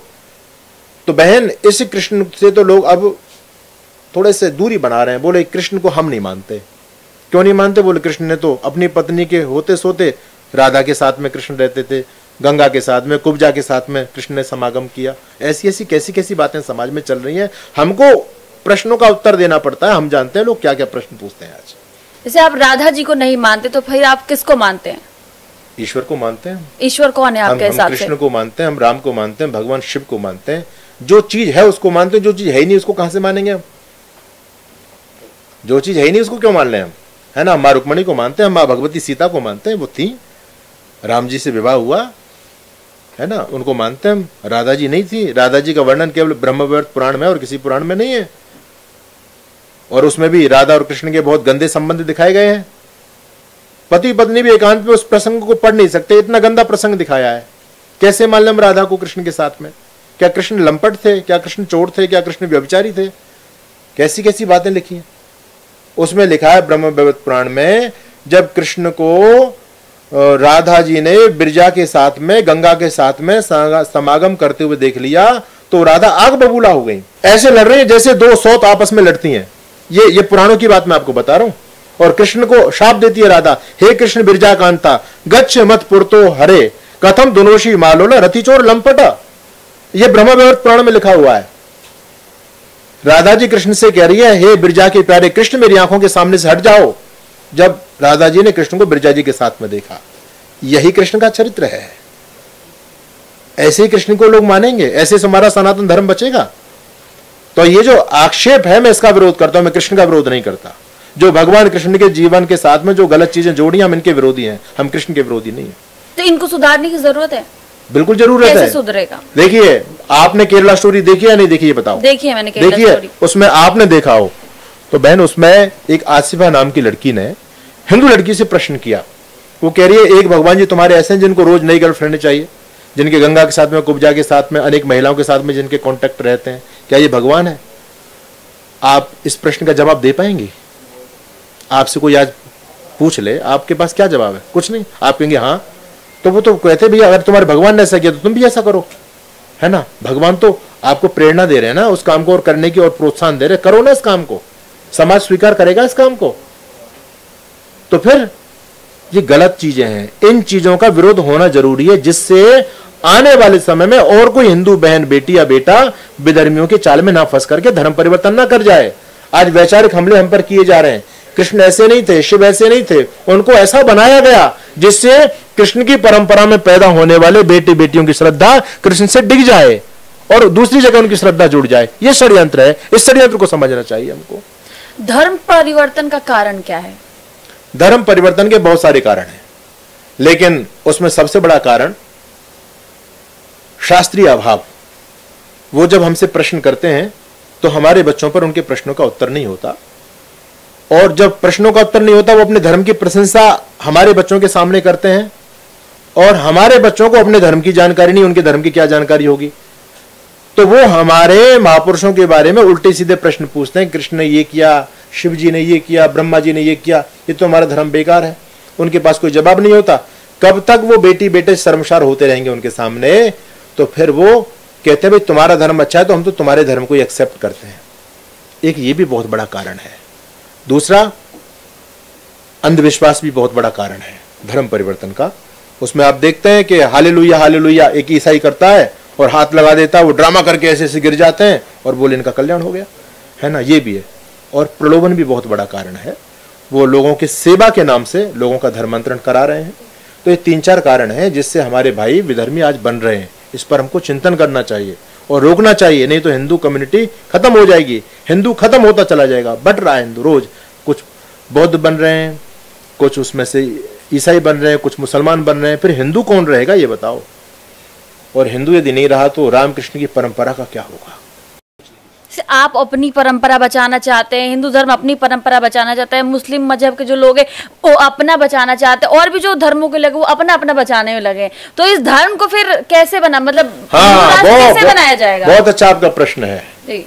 तो बहन, इस कृष्ण से तो लोग अब थोड़े से दूरी बना रहे हैं। बोले कृष्ण को हम नहीं मानते। क्यों नहीं मानते? बोले कृष्ण ने तो अपनी पत्नी के होते सोते राधा के साथ में कृष्ण रहते थे, गंगा के साथ में, कुब्जा के साथ में कृष्ण ने समागम किया। ऐसी ऐसी कैसी कैसी बातें समाज में चल रही हैं। हमको प्रश्नों का उत्तर देना पड़ता है। हम जानते हैं लोग क्या क्या प्रश्न पूछते हैं आज। जैसे आप राधा जी को नहीं मानते तो फिर आप किसको मानते हैं? ईश्वर को मानते हैं। ईश्वर कौन है आपके हिसाब से? कृष्ण को मानते हैं, हम राम को मानते हैं, भगवान शिव को मानते हैं। जो चीज है उसको मानते हैं, जो चीज है ही नहीं उसको कहां से मानेंगे हम? जो चीज है ही नहीं उसको क्यों मान लें हम? है ना, माँ रुक्मणी को मानते हैं, माँ भगवती सीता को मानते हैं, वो थी, राम जी से विवाह हुआ, है ना, उनको मानते हैं हम। राधा जी नहीं थी। राधा जी का वर्णन केवल ब्रह्मवैवर्त पुराण में और किसी पुराण में नहीं है। और उसमें भी राधा और कृष्ण के बहुत गंदे संबंध दिखाए गए हैं। पति पत्नी भी एकांत में उस प्रसंग को पढ़ नहीं सकते, इतना गंदा प्रसंग दिखाया है। कैसे मान लें हम राधा को कृष्ण के साथ में? क्या कृष्ण लंपट थे? क्या कृष्ण चोर थे? क्या कृष्ण व्यभिचारी थे? कैसी कैसी बातें लिखी हैं। उसमें लिखा है ब्रह्मवैवर्त पुराण में, जब कृष्ण को राधा जी ने बिरजा के साथ में, गंगा के साथ में समागम करते हुए देख लिया तो राधा आग बबूला हो गई। ऐसे लड़ रही है जैसे दो सौत आपस में लड़ती हैं। ये पुराणों की बात मैं आपको बता रहा हूं। और कृष्ण को शाप देती है राधा, हे कृष्ण बिरजा कांता गच्छ मत पुरतो हरे कथम दोनोशी मालोला रतिचोर लंपटा। यह ब्रह्मवैवर्त पुराण में लिखा हुआ है। राधा जी कृष्ण से कह रही है, हे बिरजा के प्यारे कृष्ण मेरी आंखों के सामने से हट जाओ। जब राधा जी ने कृष्ण को बिरजा जी के साथ में देखा, यही कृष्ण का चरित्र है। ऐसे ही कृष्ण को लोग मानेंगे, ऐसे से हमारा सनातन धर्म बचेगा। तो ये जो आक्षेप है मैं इसका विरोध करता हूं, मैं कृष्ण का विरोध नहीं करता। जो भगवान कृष्ण के जीवन के साथ में जो गलत चीजें जोड़ी हम इनके विरोधी हैं, हम कृष्ण के विरोधी नहीं है। तो इनको सुधारने की जरूरत है। बिल्कुल जरूरत है। कैसे सुधरेगा? देखिए, आपने केरला स्टोरी देखी या नहीं देखी ये बताओ। देखिए, मैंने केरला स्टोरी। उसमें आपने देखा हो तो बहन, उसमें एक आसिफा नाम की लड़की ने हिंदू लड़की से प्रश्न किया। वो कह रही है, एक भगवान जी तुम्हारे ऐसे हैं जिनको रोज नई गर्लफ्रेंड चाहिए, जिनके गंगा के साथ में, कुब्जा के साथ में, अनेक महिलाओं के साथ में जिनके कॉन्टेक्ट रहते हैं, क्या ये भगवान है? आप इस प्रश्न का जवाब दे पाएंगे? आपसे कोई आज पूछ ले, आपके पास क्या जवाब है? कुछ नहीं। आप कहेंगे हाँ। तो वो तो कहते भैया अगर तुम्हारे भगवान ने ऐसा किया तो तुम भी ऐसा करो, है ना। भगवान तो आपको प्रेरणा दे रहे हैं ना उस काम को और करने की, और प्रोत्साहन दे रहे, करो ना इस काम को। समाज स्वीकार करेगा इस काम को? तो फिर ये गलत चीजें हैं। इन चीजों का विरोध होना जरूरी है, जिससे आने वाले समय में और कोई हिंदू बहन, बेटी या बेटा विधर्मियों के चाल में ना फंस करके धर्म परिवर्तन ना कर जाए। आज वैचारिक हमले हम पर किए जा रहे हैं। कृष्ण ऐसे नहीं थे, शिव ऐसे नहीं थे, उनको ऐसा बनाया गया जिससे कृष्ण की परंपरा में पैदा होने वाले बेटे बेटियों की श्रद्धा कृष्ण से डिग जाए और दूसरी जगह उनकी श्रद्धा जुड़ जाए। यह षड्यंत्र है। इस षड्यंत्र को समझना चाहिए हमको। धर्म परिवर्तन का कारण क्या है? धर्म परिवर्तन के बहुत सारे कारण हैं, लेकिन उसमें सबसे बड़ा कारण शास्त्रीय अभाव। वो जब हमसे प्रश्न करते हैं तो हमारे बच्चों पर उनके प्रश्नों का उत्तर नहीं होता, और जब प्रश्नों का उत्तर नहीं होता वो अपने धर्म की प्रशंसा हमारे बच्चों के सामने करते हैं, और हमारे बच्चों को अपने धर्म की जानकारी नहीं, उनके धर्म की क्या जानकारी होगी। तो वो हमारे महापुरुषों के बारे में उल्टे सीधे प्रश्न पूछते हैं, कृष्ण ने ये किया, शिव जी ने ये किया, ब्रह्मा जी ने ये किया, ये तो हमारा धर्म बेकार है। उनके पास कोई जवाब नहीं होता। कब तक वो बेटी बेटे शर्मसार होते रहेंगे उनके सामने? तो फिर वो कहते हैं भाई तुम्हारा धर्म अच्छा है तो हम तो तुम्हारे धर्म को एक्सेप्ट करते हैं। एक ये भी बहुत बड़ा कारण है। दूसरा, अंधविश्वास भी बहुत बड़ा कारण है धर्म परिवर्तन का। उसमें आप देखते हैं कि हालेलुया हालेलुया एक ईसाई करता है और हाथ लगा देता है, वो ड्रामा करके ऐसे ऐसे गिर जाते हैं और बोले इनका कल्याण हो गया, है ना। ये भी है। और प्रलोभन भी बहुत बड़ा कारण है। वो लोगों की सेवा के नाम से लोगों का धर्मांतरण करा रहे हैं। तो ये 3-4 कारण हैं जिससे हमारे भाई विधर्मी आज बन रहे हैं। इस पर हमको चिंतन करना चाहिए और रोकना चाहिए, नहीं तो हिंदू कम्युनिटी खत्म हो जाएगी। हिंदू खत्म होता चला जाएगा। बढ़ रहा है हिंदू रोज। कुछ बौद्ध बन रहे हैं, कुछ उसमें से ईसाई बन रहे हैं, कुछ मुसलमान बन रहे हैं, फिर हिंदू कौन रहेगा ये बताओ। और हिंदू यदि नहीं रहा तो रामकृष्ण की परंपरा का क्या होगा। आप अपनी परंपरा बचाना चाहते हैं, हिंदू धर्म अपनी परंपरा बचाना चाहता है, मुस्लिम मजहब के जो लोग हैं वो अपना बचाना चाहते हैं, और भी जो धर्मों के लगे वो अपना अपना बचाने में लगे। तो इस धर्म को फिर कैसे बना, मतलब कैसे बनाया जाएगा? बहुत अच्छा आपका प्रश्न है।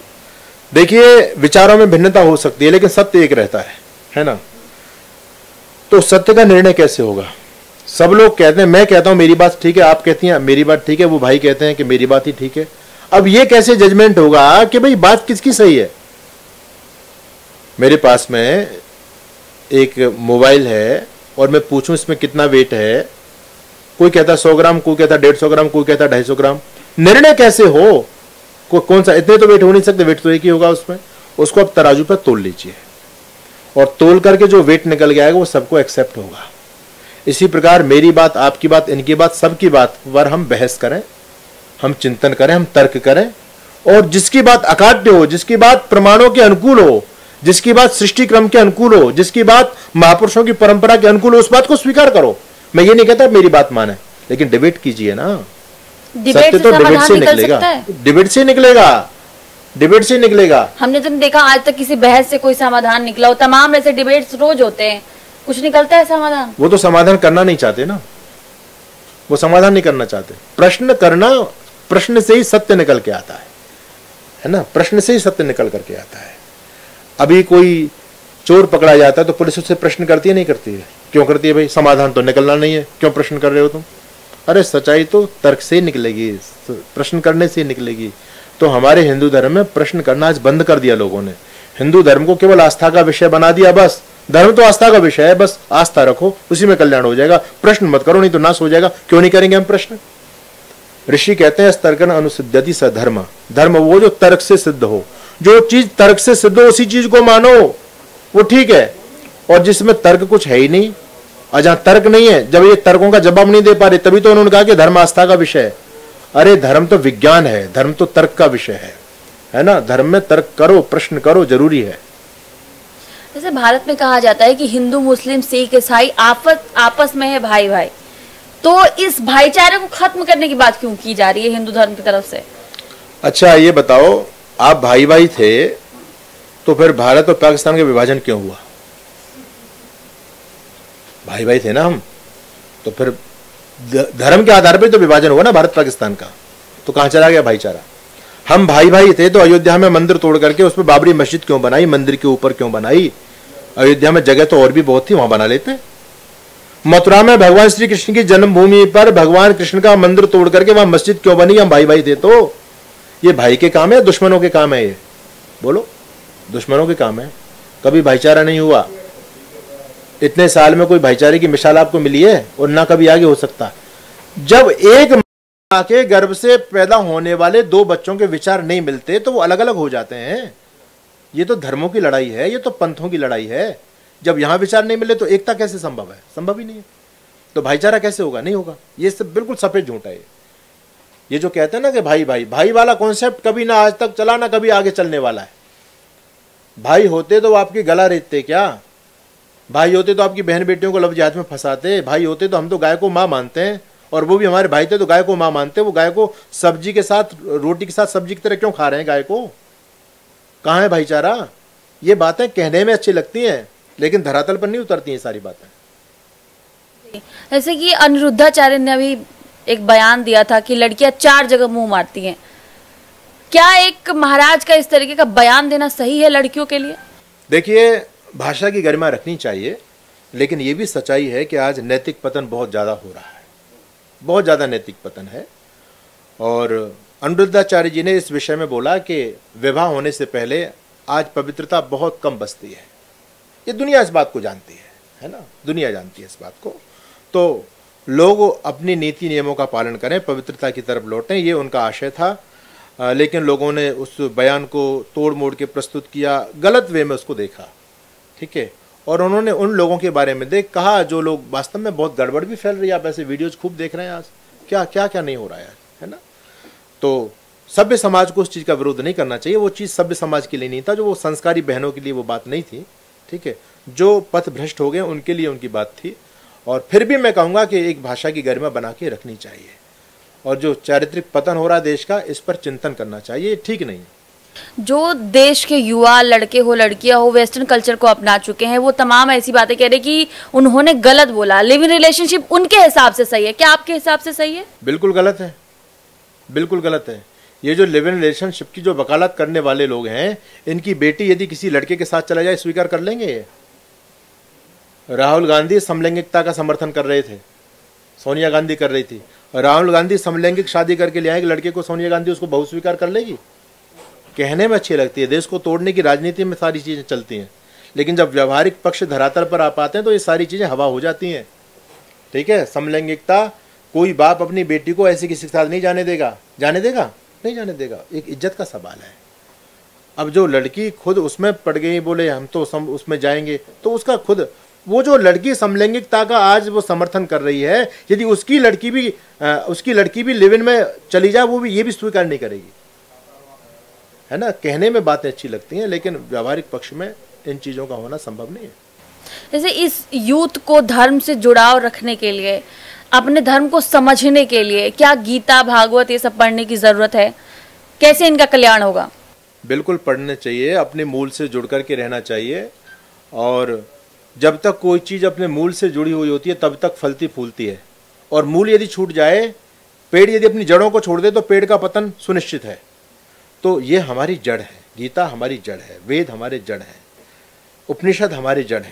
देखिए, विचारों में भिन्नता हो सकती है लेकिन सत्य एक रहता है ना। तो सत्य का निर्णय कैसे होगा? सब लोग कहते हैं, मैं कहता हूं मेरी बात ठीक है, आप कहती हैं मेरी बात ठीक है, वो भाई कहते हैं कि मेरी बात ही ठीक है। अब ये कैसे जजमेंट होगा कि भाई बात किसकी सही है? मेरे पास में एक मोबाइल है और मैं पूछूं इसमें कितना वेट है, कोई कहता 100 ग्राम, कोई कहता 150 ग्राम, कोई कहता 250 ग्राम। निर्णय कैसे हो? कौन सा, इतने तो वेट हो नहीं सकते, वेट तो एक ही होगा उसमें। उसको आप तराजू पर तोल लीजिए और तोल करके जो वेट निकल गया वो सबको एक्सेप्ट होगा। इसी प्रकार मेरी बात, आपकी बात, इनकी बात, सबकी बात पर हम बहस करें, हम चिंतन करें, हम तर्क करें, और जिसकी बात अकाट्य हो, जिसकी बात प्रमाणों के अनुकूल हो, जिसकी बात सृष्टि क्रम के अनुकूल हो, जिसकी बात महापुरुषों की परंपरा के अनुकूल हो, उस बात को स्वीकार करो। मैं ये नहीं कहता मेरी बात माने, लेकिन डिबेट कीजिए ना। सत्य तो डिबेट से निकलेगा, डिबेट से निकलेगा, डिबेट से निकलेगा। हमने तो देखा आज तक किसी बहस से कोई समाधान निकला हो। तमाम ऐसे डिबेट्स रोज होते हैं, कुछ निकलता है समाधान? वो तो समाधान करना नहीं चाहते ना, वो समाधान नहीं करना चाहते। प्रश्न करना, प्रश्न से ही सत्य निकल के आता है ना, प्रश्न से ही सत्य निकल करके आता है। अभी कोई चोर पकड़ा जाता है तो पुलिस उससे प्रश्न करती है, नहीं करती है? क्यों करती है भाई? समाधान तो निकलना नहीं है, क्यों प्रश्न कर रहे हो तुम? अरे सच्चाई तो तर्क से निकलेगी, प्रश्न करने से निकलेगी। तो हमारे हिंदू धर्म में प्रश्न करना आज बंद कर दिया लोगों ने। हिंदू धर्म को केवल आस्था का विषय बना दिया, बस। धर्म तो आस्था का विषय है, बस आस्था रखो, उसी में कल्याण हो जाएगा। प्रश्न मत करो, नहीं तो नाश हो जाएगा। क्यों नहीं करेंगे हम प्रश्न? ऋषि कहते हैं तर्कन अनुसिद्ध्यति स धर्म। धर्म वो जो तर्क से सिद्ध हो, जो चीज तर्क से सिद्ध हो उसी चीज को मानो, वो ठीक है। और जिसमें तर्क कुछ है ही नहीं, और जहां तर्क नहीं है, जब ये तर्कों का जवाब नहीं दे पा रहे, तभी तो उन्होंने कहा कि धर्म आस्था का विषय है। अरे धर्म तो विज्ञान है, धर्म तो तर्क का विषय है ना। धर्म में तर्क करो, प्रश्न करो, जरूरी है। जैसे भारत में कहा जाता है कि हिंदू, मुस्लिम, सिख, ईसाई आपस में है भाई भाई, तो इस भाईचारे को खत्म करने की बात क्यों की जा रही है हिंदू धर्म की तरफ से? अच्छा ये बताओ, आप भाई भाई थे तो फिर भारत और पाकिस्तान का विभाजन क्यों हुआ? भाई भाई थे ना हम, तो फिर धर्म के आधार पर तो विभाजन हुआ ना भारत पाकिस्तान का। तो कहां चला गया भाईचारा? हम भाई भाई थे तो अयोध्या में मंदिर तोड़ करके उसमें बाबरी मस्जिद क्यों बनाई? मंदिर के ऊपर क्यों बनाई? अयोध्या में जगह तो और भी बहुत थी, वहां बना लेते। मथुरा में भगवान श्री कृष्ण की जन्मभूमि पर भगवान कृष्ण का मंदिर तोड़ करके वहां मस्जिद क्यों बनी? हम भाई भाई थे तो। ये भाई के काम है, दुश्मनों के काम है? ये बोलो, दुश्मनों के काम है। कभी भाईचारा नहीं हुआ। इतने साल में कोई भाईचारे की मिसाल आपको मिली है? और ना कभी आगे हो सकता। जब एक मां के गर्भ से पैदा होने वाले दो बच्चों के विचार नहीं मिलते तो वो अलग अलग हो जाते हैं। ये तो धर्मों की लड़ाई है, ये तो पंथों की लड़ाई है। जब यहां विचार नहीं मिले तो एकता कैसे संभव है? संभव ही नहीं है। तो भाईचारा कैसे होगा? नहीं होगा। ये सब बिल्कुल सफेद झूठ है। ये जो कहते हैं ना कि भाई भाई भाई वाला कॉन्सेप्ट कभी ना आज तक चला, ना कभी आगे चलने वाला है। भाई होते तो आपकी गला रेतते क्या? भाई होते तो आपकी बहन बेटियों को लव जिहाद में फंसाते। भाई होते तो हम तो गाय को माँ मानते हैं, और वो भी हमारे भाई थे तो गाय को माँ मानते। वो गाय को सब्जी के साथ, रोटी के साथ सब्जी की तरह क्यों खा रहे हैं गाय को? कहाँ है भाईचारा? ये बातें कहने में अच्छी लगती हैं लेकिन धरातल पर नहीं उतरती हैं सारी बातें। जैसे कि अनिरुद्धाचार्य ने अभी एक बयान दिया था कि लड़कियां 4 जगह मुंह मारती हैं। क्या एक महाराज का इस तरीके का बयान देना सही है लड़कियों के लिए? देखिए, भाषा की गरिमा रखनी चाहिए, लेकिन ये भी सच्चाई है कि आज नैतिक पतन बहुत ज़्यादा हो रहा है, बहुत ज़्यादा नैतिक पतन है। और अनिरुद्धाचार्य जी ने इस विषय में बोला कि विवाह होने से पहले आज पवित्रता बहुत कम बसती है। ये दुनिया इस बात को जानती है ना, दुनिया जानती है इस बात को। तो लोग अपनी नीति नियमों का पालन करें, पवित्रता की तरफ लौटें, ये उनका आशय था। लेकिन लोगों ने उस बयान को तोड़ मोड़ के प्रस्तुत किया, गलत वे में उसको देखा, ठीक है। और उन्होंने उन लोगों के बारे में कहा जो लोग वास्तव में बहुत गड़बड़ भी फैल रही है। आप ऐसे वीडियोज खूब देख रहे हैं आज, क्या क्या क्या नहीं हो रहा है ना। तो सभ्य समाज को उस चीज़ का विरोध नहीं करना चाहिए। वो चीज़ सभ्य समाज के लिए नहीं था, जो वो संस्कारी बहनों के लिए वो बात नहीं थी, ठीक है। जो पथ भ्रष्ट हो गए उनके लिए उनकी बात थी। और फिर भी मैं कहूँगा कि एक भाषा की गरिमा बना के रखनी चाहिए, और जो चारित्रिक पतन हो रहा है देश का, इस पर चिंतन करना चाहिए, ठीक नहीं। जो देश के युवा लड़के हो लड़कियां हो वेस्टर्न कल्चर को अपना चुके हैं, वो तमाम ऐसी बातें कह रहे कि उन्होंने गलत बोला, लिव इन रिलेशनशिप उनके हिसाब से सही है, क्या आपके हिसाब से सही है? बिल्कुल गलत है, बिल्कुल गलत है। ये जो लिव इन रिलेशनशिप की जो वकालत करने वाले लोग हैं, इनकी बेटी यदि किसी लड़के के साथ चला जाए, स्वीकार कर लेंगे ये? राहुल गांधी समलैंगिकता का समर्थन कर रहे थे, सोनिया गांधी कर रही थी। राहुल गांधी समलैंगिक शादी करके ले आएंगे लड़के को, सोनिया गांधी उसको बहू स्वीकार कर लेगी? कहने में अच्छी लगती है, देश को तोड़ने की राजनीति में सारी चीजें चलती हैं, लेकिन जब व्यवहारिक पक्ष धरातल पर आ पाते हैं तो ये सारी चीजें हवा हो जाती हैं। ठीक है, समलैंगिकता, कोई बाप अपनी बेटी को ऐसे किसी के साथ नहीं जाने देगा, जाने देगा? नहीं जाने देगा, एक इज्जत का सवाल है। अब जो लड़की खुद उसमें पड़ गई, बोले हम तो उसमें जाएंगे, तो उसका खुद, वो जो लड़की समलैंगिकता का आज वो समर्थन कर रही है, यदि उसकी लड़की भी लिव इन में चली जाए, वो भी ये भी स्वीकार नहीं करेगी, है ना। कहने में बातें अच्छी लगती हैं, लेकिन व्यावहारिक पक्ष में इन चीज़ों का होना संभव नहीं है। जैसे इस यूथ को धर्म से जुड़ाव रखने के लिए, अपने धर्म को समझने के लिए क्या गीता भागवत ये सब पढ़ने की जरूरत है? कैसे इनका कल्याण होगा? बिल्कुल पढ़ने चाहिए, अपने मूल से जुड़ करके रहना चाहिए, और जब तक कोई चीज़ अपने मूल से जुड़ी हुई होती है तब तक फलती फूलती है, और मूल यदि छूट जाए, पेड़ यदि अपनी जड़ों को छोड़ दे तो पेड़ का पतन सुनिश्चित है। तो ये हमारी जड़ है, गीता हमारी जड़ है, वेद हमारे जड़ है, उपनिषद हमारी जड़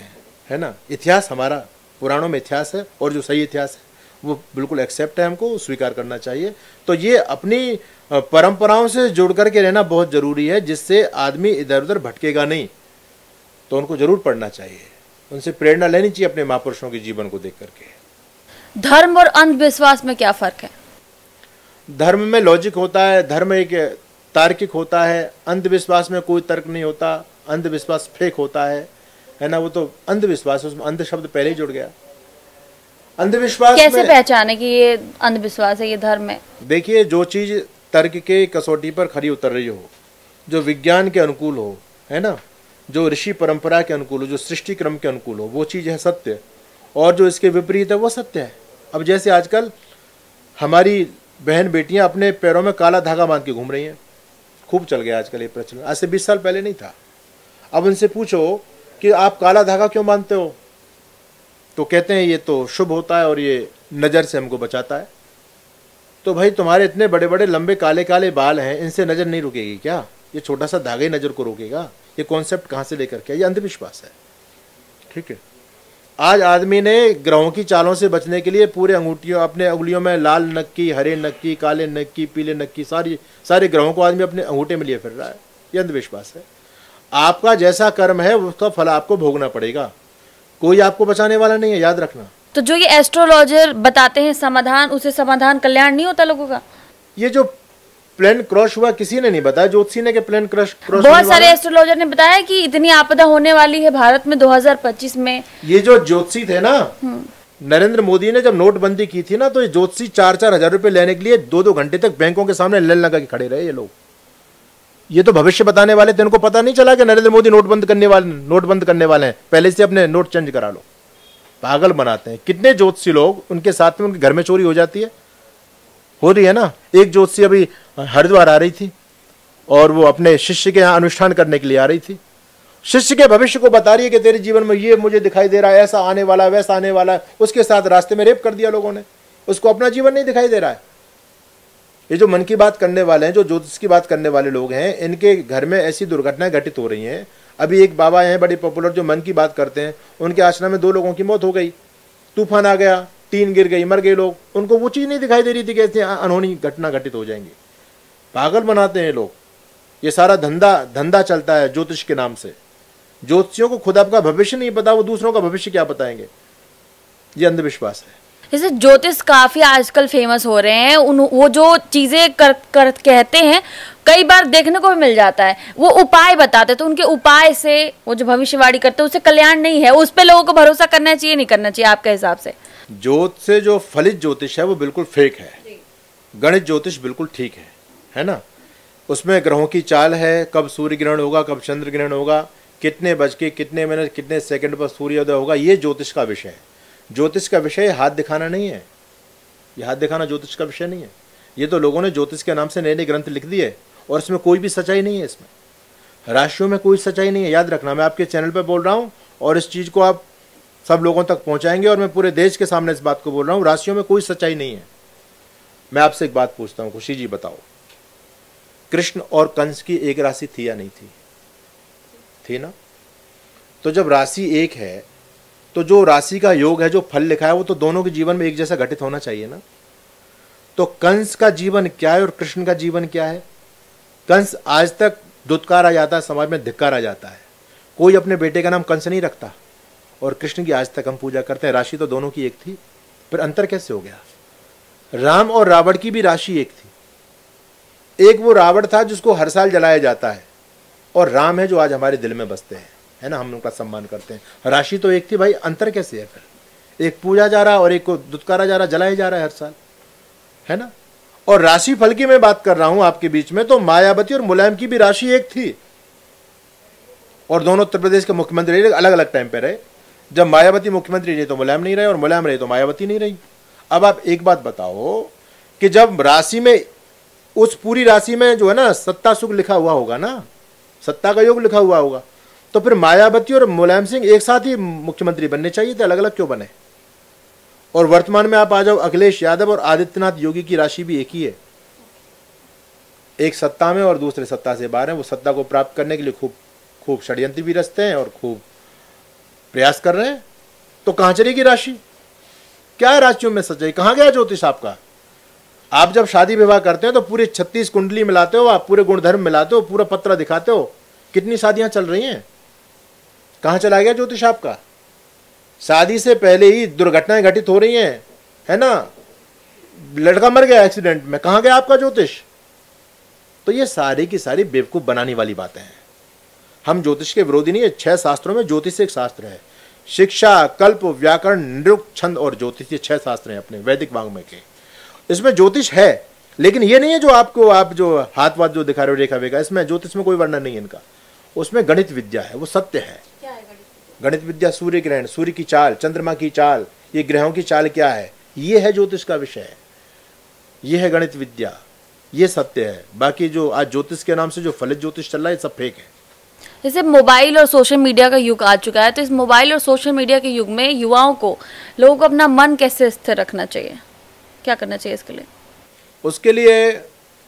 है ना। इतिहास हमारा, पुराणों में इतिहास है, और जो सही इतिहास है वो बिल्कुल एक्सेप्ट है, हमको स्वीकार करना चाहिए। तो ये अपनी परंपराओं से जुड़ करके रहना बहुत ज़रूरी है, जिससे आदमी इधर उधर भटकेगा नहीं। तो उनको जरूर पढ़ना चाहिए, उनसे प्रेरणा लेनी चाहिए अपने महापुरुषों के जीवन को देख करके। धर्म और अंधविश्वास में क्या फर्क है? धर्म में लॉजिक होता है, धर्म एक तार्किक होता है, अंधविश्वास में कोई तर्क नहीं होता, अंधविश्वास फेक होता है ना। वो तो अंधविश्वास, उसमें अंध शब्द पहले ही जुड़ गया। अंधविश्वास कैसे पहचाने कि ये अंधविश्वास है, ये धर्म है? देखिए, जो चीज तर्क के कसौटी पर खरी उतर रही हो, जो विज्ञान के अनुकूल हो, है ना, जो ऋषि परंपरा के अनुकूल हो, जो सृष्टि क्रम के अनुकूल हो, वो चीज है सत्य, और जो इसके विपरीत है वो सत्य है। अब जैसे आजकल हमारी बहन बेटियां अपने पैरों में काला धागा बांध के घूम रही हैं, खूब चल गया आजकल ये प्रचलन, आज से 20 साल पहले नहीं था। अब उनसे पूछो कि आप काला धागा क्यों बांधते हो, तो कहते हैं ये तो शुभ होता है और ये नज़र से हमको बचाता है। तो भाई, तुम्हारे इतने बड़े बड़े लंबे काले काले बाल हैं, इनसे नज़र नहीं रुकेगी क्या? ये छोटा सा धागा ही नज़र को रोकेगा? ये कॉन्सेप्ट कहाँ से लेकर के? ये अंधविश्वास है। ठीक है, आज आदमी ने ग्रहों की चालों से बचने के लिए पूरे अंगूठियों, अपने उंगलियों में लाल नक की, हरे नक की, काले नक की, पीले नक की, सारे ग्रहों को आदमी अपने अंगूठे में लिए फिर रहा है। ये अंधविश्वास है। आपका जैसा कर्म है उसका फल आपको भोगना पड़ेगा, कोई आपको बचाने वाला नहीं है, याद रखना। तो जो ये एस्ट्रोलॉजर बताते हैं समाधान, उसे समाधान कल्याण नहीं होता लोगों का? ये जो प्लेन क्रॉस हुआ किसी ने नहीं बताया, ज्योतिषी ने, कि प्लेन क्रॉस बहुत सारे एस्ट्रोलॉजर ने बताया कि इतनी आपदा होने वाली है भारत में 2025 में। ये जो ज्योतिषी थे ना, नरेंद्र मोदी ने जब नोटबंदी की थी ना, तो ये ज्योतिषी 4-4 हजार रुपए लेने के लिए 2-2 घंटे तक बैंकों के सामने लाइन लगा के खड़े रहे। ये लोग, ये तो भविष्य बताने वाले थे, इनको पता नहीं चला कि नरेंद्र मोदी नोट बंद करने वाले हैं, पहले से अपने नोट चेंज करा लो। पागल बनाते हैं। कितने ज्योतिषी लोग, उनके साथ में उनके घर में चोरी हो जाती है, हो रही है ना। एक ज्योतिषी अभी हरिद्वार आ रही थी और वो अपने शिष्य के यहाँ अनुष्ठान करने के लिए आ रही थी, शिष्य के भविष्य को बता रही है कि तेरे जीवन में ये मुझे दिखाई दे रहा है, ऐसा आने वाला है, वैसा आने वाला है। उसके साथ रास्ते में रेप कर दिया लोगों ने, उसको अपना जीवन नहीं दिखाई दे रहा है। ये जो मन की बात करने वाले हैं, जो ज्योतिष की बात करने वाले लोग हैं, इनके घर में ऐसी दुर्घटनाएं घटित हो रही हैं। अभी एक बाबा हैं बड़े पॉपुलर, जो मन की बात करते हैं, उनके आश्रम में 2 लोगों की मौत हो गई, तूफान आ गया, टीन गिर गई, मर गए लोग। उनको वो चीज़ नहीं दिखाई दे रही थी कि ऐसी अनहोनी घटना घटित हो जाएंगी। पागल बनाते हैं लोग। ये सारा धंधा चलता है ज्योतिष के नाम से। ज्योतिषियों को खुद आपका भविष्य नहीं पता, वो दूसरों का भविष्य क्या बताएंगे। ये अंधविश्वास है। जैसे ज्योतिष काफी आजकल फेमस हो रहे हैं, वो जो चीजें कहते हैं कई बार देखने को भी मिल जाता है, वो उपाय बताते, तो उनके उपाय से वो जो भविष्यवाणी करते हैं उससे कल्याण नहीं है। उस पे लोगों को भरोसा करना चाहिए, नहीं करना चाहिए आपके हिसाब से? ज्योतिष से जो फलित ज्योतिष है वो बिल्कुल फेक है, गणित ज्योतिष बिल्कुल ठीक है ना। उसमें ग्रहों की चाल है, कब सूर्य ग्रहण होगा, कब चंद्र ग्रहण होगा, कितने बज के कितने मिनट कितने सेकंड पर सूर्योदय होगा, ये ज्योतिष का विषय है। ज्योतिष का विषय हाथ दिखाना नहीं है, ये हाथ दिखाना ज्योतिष का विषय नहीं है। ये तो लोगों ने ज्योतिष के नाम से नए नए ग्रंथ लिख दिए और इसमें कोई भी सच्चाई नहीं है। इसमें राशियों में कोई सच्चाई नहीं है, याद रखना। मैं आपके चैनल पर बोल रहा हूँ और इस चीज़ को आप सब लोगों तक पहुँचाएंगे और मैं पूरे देश के सामने इस बात को बोल रहा हूँ, राशियों में कोई सच्चाई नहीं है। मैं आपसे एक बात पूछता हूँ, खुशी जी बताओ, कृष्ण और कंस की एक राशि थी या नहीं थी? थी ना। तो जब राशि एक है तो जो राशि का योग है, जो फल लिखा है, वो तो दोनों के जीवन में एक जैसा घटित होना चाहिए ना। तो कंस का जीवन क्या है और कृष्ण का जीवन क्या है? कंस आज तक दुत्कारा जाता है, समाज में धिक्कारा जाता है। कोई अपने बेटे का नाम कंस नहीं रखता और कृष्ण की आज तक हम पूजा करते हैं। राशि तो दोनों की एक थी, फिर अंतर कैसे हो गया? राम और रावण की भी राशि एक थी। एक वो रावण था जिसको हर साल जलाया जाता है और राम है जो आज हमारे दिल में बसते हैं, है ना, हम उनका सम्मान करते हैं। राशि तो एक थी भाई, अंतर कैसे है फिर? एक पूजा जा रहा और एक को दुत्कारा जा रहा, जलाया जा रहा है हर साल, है ना। और राशि फल की मैं बात कर रहा हूं आपके बीच में, तो मायावती और मुलायम की भी राशि एक थी और दोनों उत्तर प्रदेश के मुख्यमंत्री रहे, अलग अलग टाइम पे रहे। जब मायावती मुख्यमंत्री रही तो मुलायम नहीं रहे और मुलायम रहे तो मायावती नहीं रही। अब आप एक बात बताओ कि जब राशि में, उस पूरी राशि में जो है ना सत्ता सुख लिखा हुआ होगा ना, सत्ता का योग लिखा हुआ होगा, तो फिर मायावती और मुलायम सिंह एक साथ ही मुख्यमंत्री बनने चाहिए थे, अलग अलग क्यों बने? और वर्तमान में आप आ जाओ, अखिलेश यादव और आदित्यनाथ योगी की राशि भी एक ही है। एक सत्ता में और दूसरे सत्ता से बाहर है। वो सत्ता को प्राप्त करने के लिए खूब खूब षड्यंत्र भी रचते हैं और खूब प्रयास कर रहे हैं। तो कहां चलेगी राशि? क्या है राशियों में सच्चाई? कहां गया ज्योतिष आपका? आप जब शादी विवाह करते हैं तो पूरे 36 कुंडली मिलाते हो, आप पूरे गुणधर्म मिलाते हो, पूरा पत्र दिखाते हो। कितनी शादियां चल रही हैं? कहां चला गया ज्योतिष आपका? शादी से पहले ही दुर्घटनाएं घटित हो रही हैं, है ना, लड़का मर गया एक्सीडेंट में, कहां गया आपका ज्योतिष? तो ये सारी की सारी बेवकूफ बनाने वाली बातें हैं। हम ज्योतिष के विरोधी नहीं है। 6 शास्त्रों में ज्योतिष एक शास्त्र है। शिक्षा, कल्प, व्याकरण, निरुक्त, छंद और ज्योतिष, ये 6 शास्त्र हैं अपने वैदिक वाङ्मय के। इसमें ज्योतिष है, लेकिन ये नहीं है जो आपको, आप जो हाथ वाथ जो दिखा रहे हो रेखा वेखा, इसमें ज्योतिष में कोई वर्णन नहीं है इनका। उसमें गणित विद्या है, वो सत्य है। क्या है गणित विद्या? सूर्य ग्रहण, सूर्य की चाल, चंद्रमा की चाल, ये ग्रहों की चाल क्या है, ये है ज्योतिष का विषय। ये है गणित विद्या, ये सत्य है। बाकी जो आज ज्योतिष के नाम से जो फलित ज्योतिष चल रहा है, सब फेक है। जैसे मोबाइल और सोशल मीडिया का युग आ चुका है, तो इस मोबाइल और सोशल मीडिया के युग में युवाओं को, लोगों को अपना मन कैसे स्थिर रखना चाहिए? क्या करना चाहिए इसके लिए? उसके लिए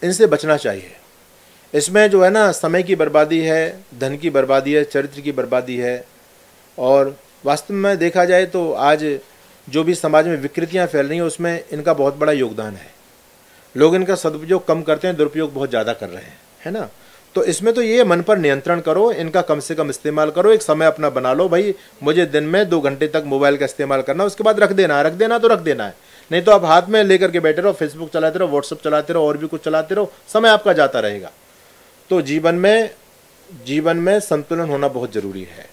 इनसे बचना चाहिए। इसमें जो है ना, समय की बर्बादी है, धन की बर्बादी है, चरित्र की बर्बादी है। और वास्तव में देखा जाए तो आज जो भी समाज में विकृतियां फैल रही हैं, उसमें इनका बहुत बड़ा योगदान है। लोग इनका सदुपयोग कम करते हैं, दुरुपयोग बहुत ज़्यादा कर रहे हैं, है ना। तो इसमें तो ये मन पर नियंत्रण करो, इनका कम से कम इस्तेमाल करो। एक समय अपना बना लो, भाई मुझे दिन में 2 घंटे तक मोबाइल का इस्तेमाल करना, उसके बाद रख देना है। रख देना तो रख देना है, नहीं तो आप हाथ में लेकर के बैठे रहो, फेसबुक चलाते रहो, व्हाट्सअप चलाते रहो और भी कुछ चलाते रहो, समय आपका जाता रहेगा। तो जीवन में संतुलन होना बहुत ज़रूरी है।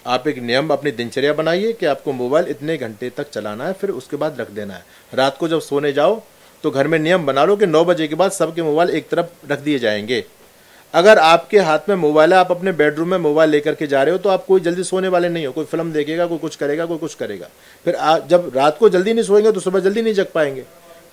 आप एक नियम अपनी दिनचर्या बनाइए कि आपको मोबाइल इतने घंटे तक चलाना है, फिर उसके बाद रख देना है। रात को जब सोने जाओ तो घर में नियम बना लो कि 9 बजे के बाद सबके मोबाइल एक तरफ रख दिए जाएंगे। अगर आपके हाथ में मोबाइल है, आप अपने बेडरूम में मोबाइल लेकर के जा रहे हो, तो आप कोई जल्दी सोने वाले नहीं हो। कोई फिल्म देखेगा, कोई कुछ करेगा, कोई कुछ करेगा। फिर जब रात को जल्दी नहीं सोएंगे तो सुबह जल्दी नहीं जग पाएंगे।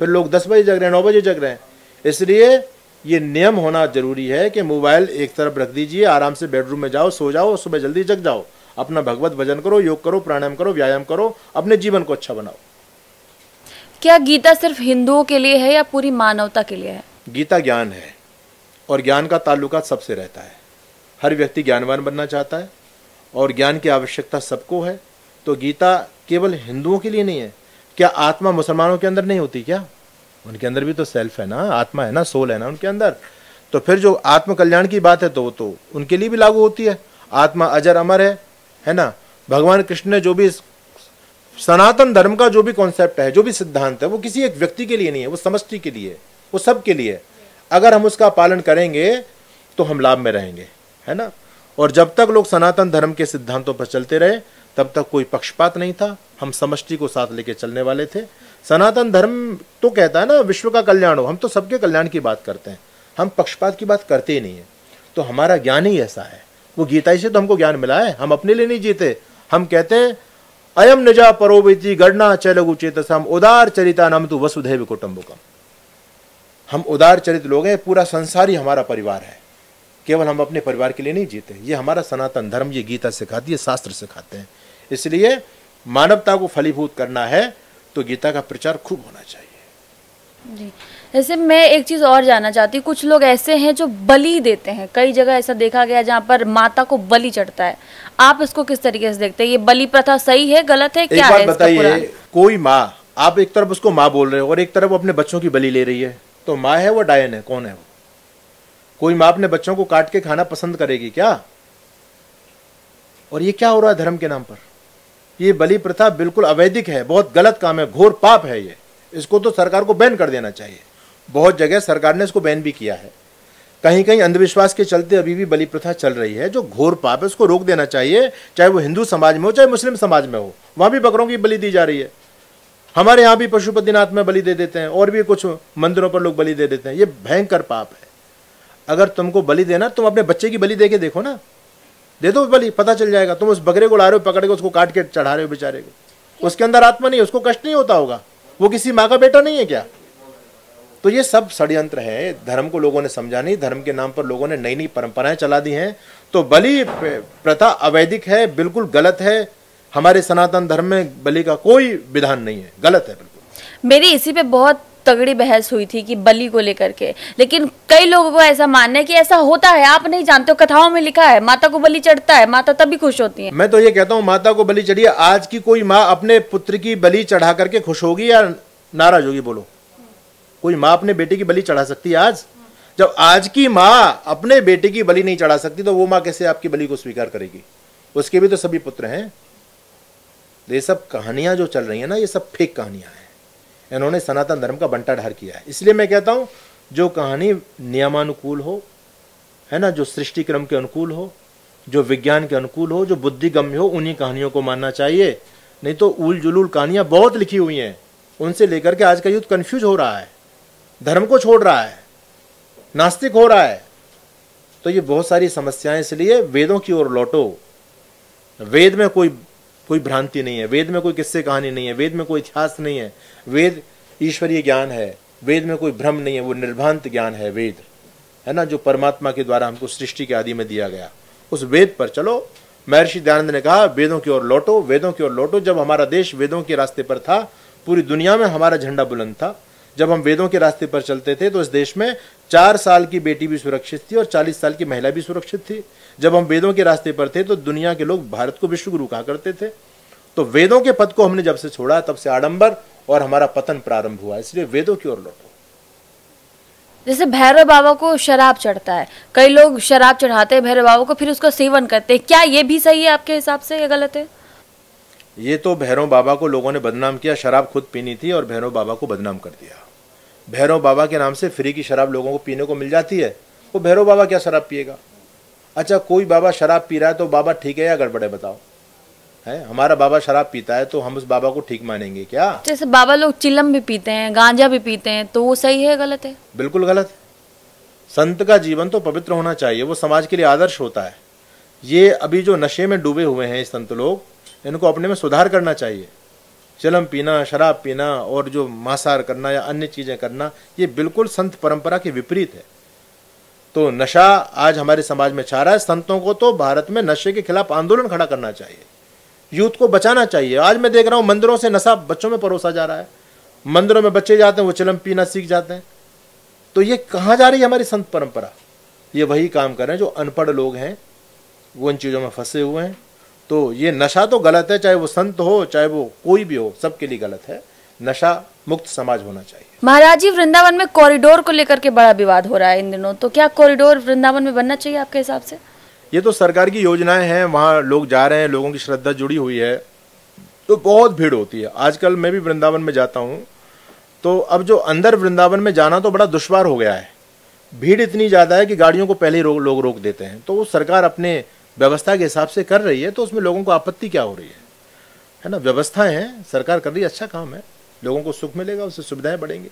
फिर लोग 10 बजे जग रहे हैं, 9 बजे जग रहे हैं। इसलिए ये नियम होना जरूरी है कि मोबाइल एक तरफ रख दीजिए, आराम से बेडरूम में जाओ, सो जाओ, सुबह जल्दी जग जाओ, अपना भगवत भजन करो, योग करो, प्राणायाम करो, व्यायाम करो, अपने जीवन को अच्छा बनाओ। क्या गीता सिर्फ हिंदुओं के लिए है या पूरी मानवता के लिए है? गीता ज्ञान है और ज्ञान का ताल्लुकात सबसे रहता है। हर व्यक्ति ज्ञानवान बनना चाहता है और ज्ञान की आवश्यकता सबको है। तो गीता केवल हिंदुओं के लिए नहीं है। क्या आत्मा मुसलमानों के अंदर नहीं होती क्या? उनके अंदर भी तो सेल्फ है ना, आत्मा है ना, सोल है ना उनके अंदर। तो फिर जो आत्म कल्याण की बात है तो उनके लिए भी लागू होती है। आत्मा अजर अमर है ना। भगवान कृष्ण ने जो भी सनातन धर्म का जो भी कॉन्सेप्ट है, जो भी सिद्धांत है, वो किसी एक व्यक्ति के लिए नहीं है, वो समष्टि के लिए है, वो सबके लिए है। अगर हम उसका पालन करेंगे तो हम लाभ में रहेंगे, है ना। और जब तक लोग सनातन धर्म के सिद्धांतों पर चलते रहे तब तक कोई पक्षपात नहीं था। हम समष्टि को साथ लेके चलने वाले थे। सनातन धर्म तो कहता है ना विश्व का कल्याण हो, हम तो सबके कल्याण की बात करते हैं, हम पक्षपात की बात करते ही नहीं है। तो हमारा ज्ञान ही ऐसा है, वो गीता ही से तो हमको ज्ञान मिला है। हम अपने लिए नहीं जीते, हम कहते हैं अयम निजा परोवेति गणना चलगु चेतसम उदार चरिता नाम तु वसुधैव कुटुंबकम। हम उदार चरित लोग हैं, पूरा संसार ही हमारा परिवार है। केवल हम अपने परिवार के लिए नहीं जीते, ये हमारा सनातन धर्म, ये गीता सिखाती है, शास्त्र सिखाते हैं। इसलिए मानवता को फलीभूत करना है तो गीता का प्रचार खूब होना चाहिए। जी, जैसे मैं एक चीज़ और जानना चाहती हूँ, कुछ लोग ऐसे हैं जो बलि देते हैं, कई जगह ऐसा देखा गया जहाँ पर माता को बलि चढ़ता है, आप इसको किस तरीके से देखते हैं? ये बलि प्रथा सही है, गलत है, क्या है? बताइए, कोई माँ, आप एक तरफ उसको माँ बोल रहे हो और एक तरफ अपने बच्चों की बलि ले रही है, तो माँ है वो डायन है? कौन है वो? कोई माँ अपने बच्चों को काट के खाना पसंद करेगी क्या? और ये क्या हो रहा है धर्म के नाम पर? ये बलि प्रथा बिल्कुल अवैधिक है, बहुत गलत काम है, घोर पाप है ये। इसको तो सरकार को बैन कर देना चाहिए। बहुत जगह सरकार ने इसको बैन भी किया है। कहीं कहीं अंधविश्वास के चलते अभी भी बलि प्रथा चल रही है, जो घोर पाप है, उसको रोक देना चाहिए। चाहे वो हिंदू समाज में हो, चाहे मुस्लिम समाज में हो, वहां भी बकरों की बलि दी जा रही है। हमारे यहाँ भी पशुपतिनाथ में बलि दे देते हैं, और भी कुछ मंदिरों पर लोग बलि दे देते हैं। ये भयंकर पाप है। अगर तुमको बलि देना, तुम अपने बच्चे की बलि दे के देखो ना, दे दो बलि, पता चल जाएगा। तुम उस बकरे को ला रहे हो, पकड़ के उसको काट के चढ़ा रहे हो बेचारे को, उसके अंदर आत्मा नहीं है, उसको कष्ट नहीं होता होगा, वो किसी माँ का बेटा नहीं है क्या? तो ये सब षड्यंत्र है। धर्म को लोगों ने समझा नहीं, धर्म के नाम पर लोगों ने नई नई परंपराएं चला दी हैं। तो बलि प्रथा अवैधिक है, बिल्कुल गलत है। हमारे सनातन धर्म में बलि का कोई विधान नहीं है, गलत है बिल्कुल। मेरी इसी पे बहुत तगड़ी बहस हुई थी कि बलि को लेकर के, लेकिन कई लोगों को ऐसा मानना है कि ऐसा होता है, आप नहीं जानते हो, कथाओं में लिखा है माता को बलि चढ़ता है, माता तभी खुश होती है। मैं तो ये कहता हूँ, माता को बलि चढ़िए। आज की कोई माँ अपने पुत्र की बलि चढ़ा करके खुश होगी या नाराज होगी? बोलो, कोई माँ अपने बेटे की बलि चढ़ा सकती है आज? जब आज की माँ अपने बेटे की बलि नहीं चढ़ा सकती, तो वो माँ कैसे आपकी बलि को स्वीकार करेगी? उसके भी तो सभी पुत्र हैं। ये सब कहानियां जो चल रही है ना, ये सब फेक कहानियां हैं। इन्होंने सनातन धर्म का बंटाढार किया है। इसलिए मैं कहता हूं, जो कहानी नियमानुकूल हो, है ना, जो सृष्टि क्रम के अनुकूल हो, जो विज्ञान के अनुकूल हो, जो बुद्धिगम्य हो, उन्हीं कहानियों को मानना चाहिए। नहीं तो उल जुलूल कहानियां बहुत लिखी हुई हैं, उनसे लेकर के आज का यूथ कंफ्यूज हो रहा है, धर्म को छोड़ रहा है, नास्तिक हो रहा है। तो ये बहुत सारी समस्याएं। इसलिए वेदों की ओर लौटो। वेद में कोई भ्रांति नहीं है, वेद में कोई किस्से कहानी नहीं है, वेद में कोई इतिहास नहीं है। वेद ईश्वरीय ज्ञान है, वेद में कोई भ्रम नहीं है, वो निर्भांत ज्ञान है वेद, है ना, जो परमात्मा के द्वारा हमको सृष्टि के आदि में दिया गया। उस वेद पर चलो। महर्षि दयानंद ने कहा, वेदों की ओर लौटो, वेदों की ओर लौटो। जब हमारा देश वेदों के रास्ते पर था, पूरी दुनिया में हमारा झंडा बुलंद था। जब हम वेदों के रास्ते पर चलते थे तो इस देश में 4 साल की बेटी भी सुरक्षित थी और 40 साल की महिला भी सुरक्षित थी। जब हम वेदों के रास्ते पर थे तो दुनिया के लोग भारत को विश्व गुरु कहा करते थे। तो वेदों के पद को हमने जब से छोड़ा, तब से आडंबर और हमारा पतन प्रारंभ हुआ। इसलिए वेदों की ओर लौटो। जैसे भैरव बाबा को शराब चढ़ता है, कई लोग शराब चढ़ाते हैं भैरव बाबा को, फिर उसका सेवन करते हैं, क्या ये भी सही है आपके हिसाब से या गलत है? ये तो भैरव बाबा को लोगों ने बदनाम किया। शराब खुद पीनी थी और भैरव बाबा को बदनाम कर दिया। भैरव बाबा के नाम से फ्री की शराब लोगों को पीने को मिल जाती है, वो भैरव बाबा क्या शराब पिएगा? अच्छा, कोई बाबा शराब पी रहा है तो बाबा ठीक है या गड़बड़ है? बताओ। है, हमारा बाबा शराब पीता है तो हम उस बाबा को ठीक मानेंगे क्या? जैसे बाबा लोग चिलम भी पीते हैं, गांजा भी पीते हैं, तो वो सही है गलत है? बिल्कुल गलत है। संत का जीवन तो पवित्र होना चाहिए, वो समाज के लिए आदर्श होता है। ये अभी जो नशे में डूबे हुए हैं संत लोग, इनको अपने में सुधार करना चाहिए। चिलम पीना, शराब पीना और जो मांसाहार करना या अन्य चीजें करना, ये बिल्कुल संत परंपरा के विपरीत है। तो नशा आज हमारे समाज में छा रहा है। संतों को तो भारत में नशे के खिलाफ आंदोलन खड़ा करना चाहिए, यूथ को बचाना चाहिए। आज मैं देख रहा हूं मंदिरों से नशा बच्चों में परोसा जा रहा है। मंदिरों में बच्चे जाते हैं, वो चिलम पीना सीख जाते हैं। तो ये कहां जा रही है हमारी संत परंपरा? ये वही काम कर रहे हैं जो अनपढ़ लोग हैं, वो इन चीजों में फंसे हुए हैं। तो ये नशा तो गलत है, चाहे वो संत हो चाहे वो कोई भी हो, सबके लिए गलत है। नशा मुक्त समाज होना चाहिए। महाराज जी, वृंदावन में कॉरिडोर को लेकर के बड़ा विवाद हो रहा है इन दिनों, तो क्या कॉरिडोर वृंदावन में बनना चाहिए आपके हिसाब से? ये तो सरकार की योजनाएं हैं, वहाँ लोग जा रहे हैं, लोगों की श्रद्धा जुड़ी हुई है, तो बहुत भीड़ होती है। आजकल मैं भी वृंदावन में जाता हूँ, तो अब जो अंदर वृंदावन में जाना तो बड़ा दुश्वार हो गया है। भीड़ इतनी ज़्यादा है कि गाड़ियों को पहले लोग रोक देते हैं। तो वो सरकार अपने व्यवस्था के हिसाब से कर रही है, तो उसमें लोगों को आपत्ति क्या हो रही है ना? व्यवस्थाएं हैं, सरकार कर रही है, अच्छा काम है। लोगों को सुख मिलेगा, उससे सुविधाएं बढ़ेंगी,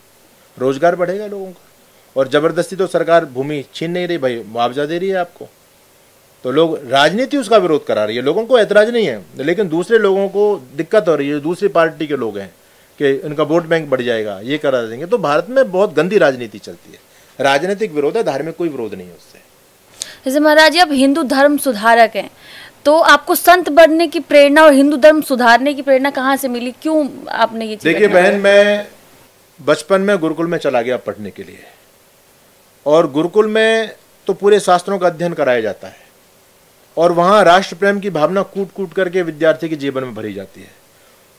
रोजगार बढ़ेगा लोगों का। और जबरदस्ती तो सरकार भूमि छीन नहीं रही भाई, मुआवजा दे रही है आपको। तो लोग राजनीति उसका विरोध करा रही है, लोगों को ऐतराज नहीं है, लेकिन दूसरे लोगों को दिक्कत हो रही है, दूसरी पार्टी के लोग हैं कि इनका वोट बैंक बढ़ जाएगा, ये करा देंगे। तो भारत में बहुत गंदी राजनीति चलती है, राजनीतिक विरोध है, धार्मिक कोई विरोध नहीं है उससे। जैसे महाराज जी आप हिंदू धर्म सुधारक हैं, तो आपको संत बनने की प्रेरणा और हिंदू धर्म सुधारने की प्रेरणा कहाँ से मिली, क्यों आपने ये चीज? देखिए बहन, मैं बचपन में गुरुकुल में चला गया पढ़ने के लिए, और गुरुकुल में तो पूरे शास्त्रों का अध्ययन कराया जाता है, और वहाँ राष्ट्र प्रेम की भावना कूट कूट करके विद्यार्थी के जीवन में भरी जाती है।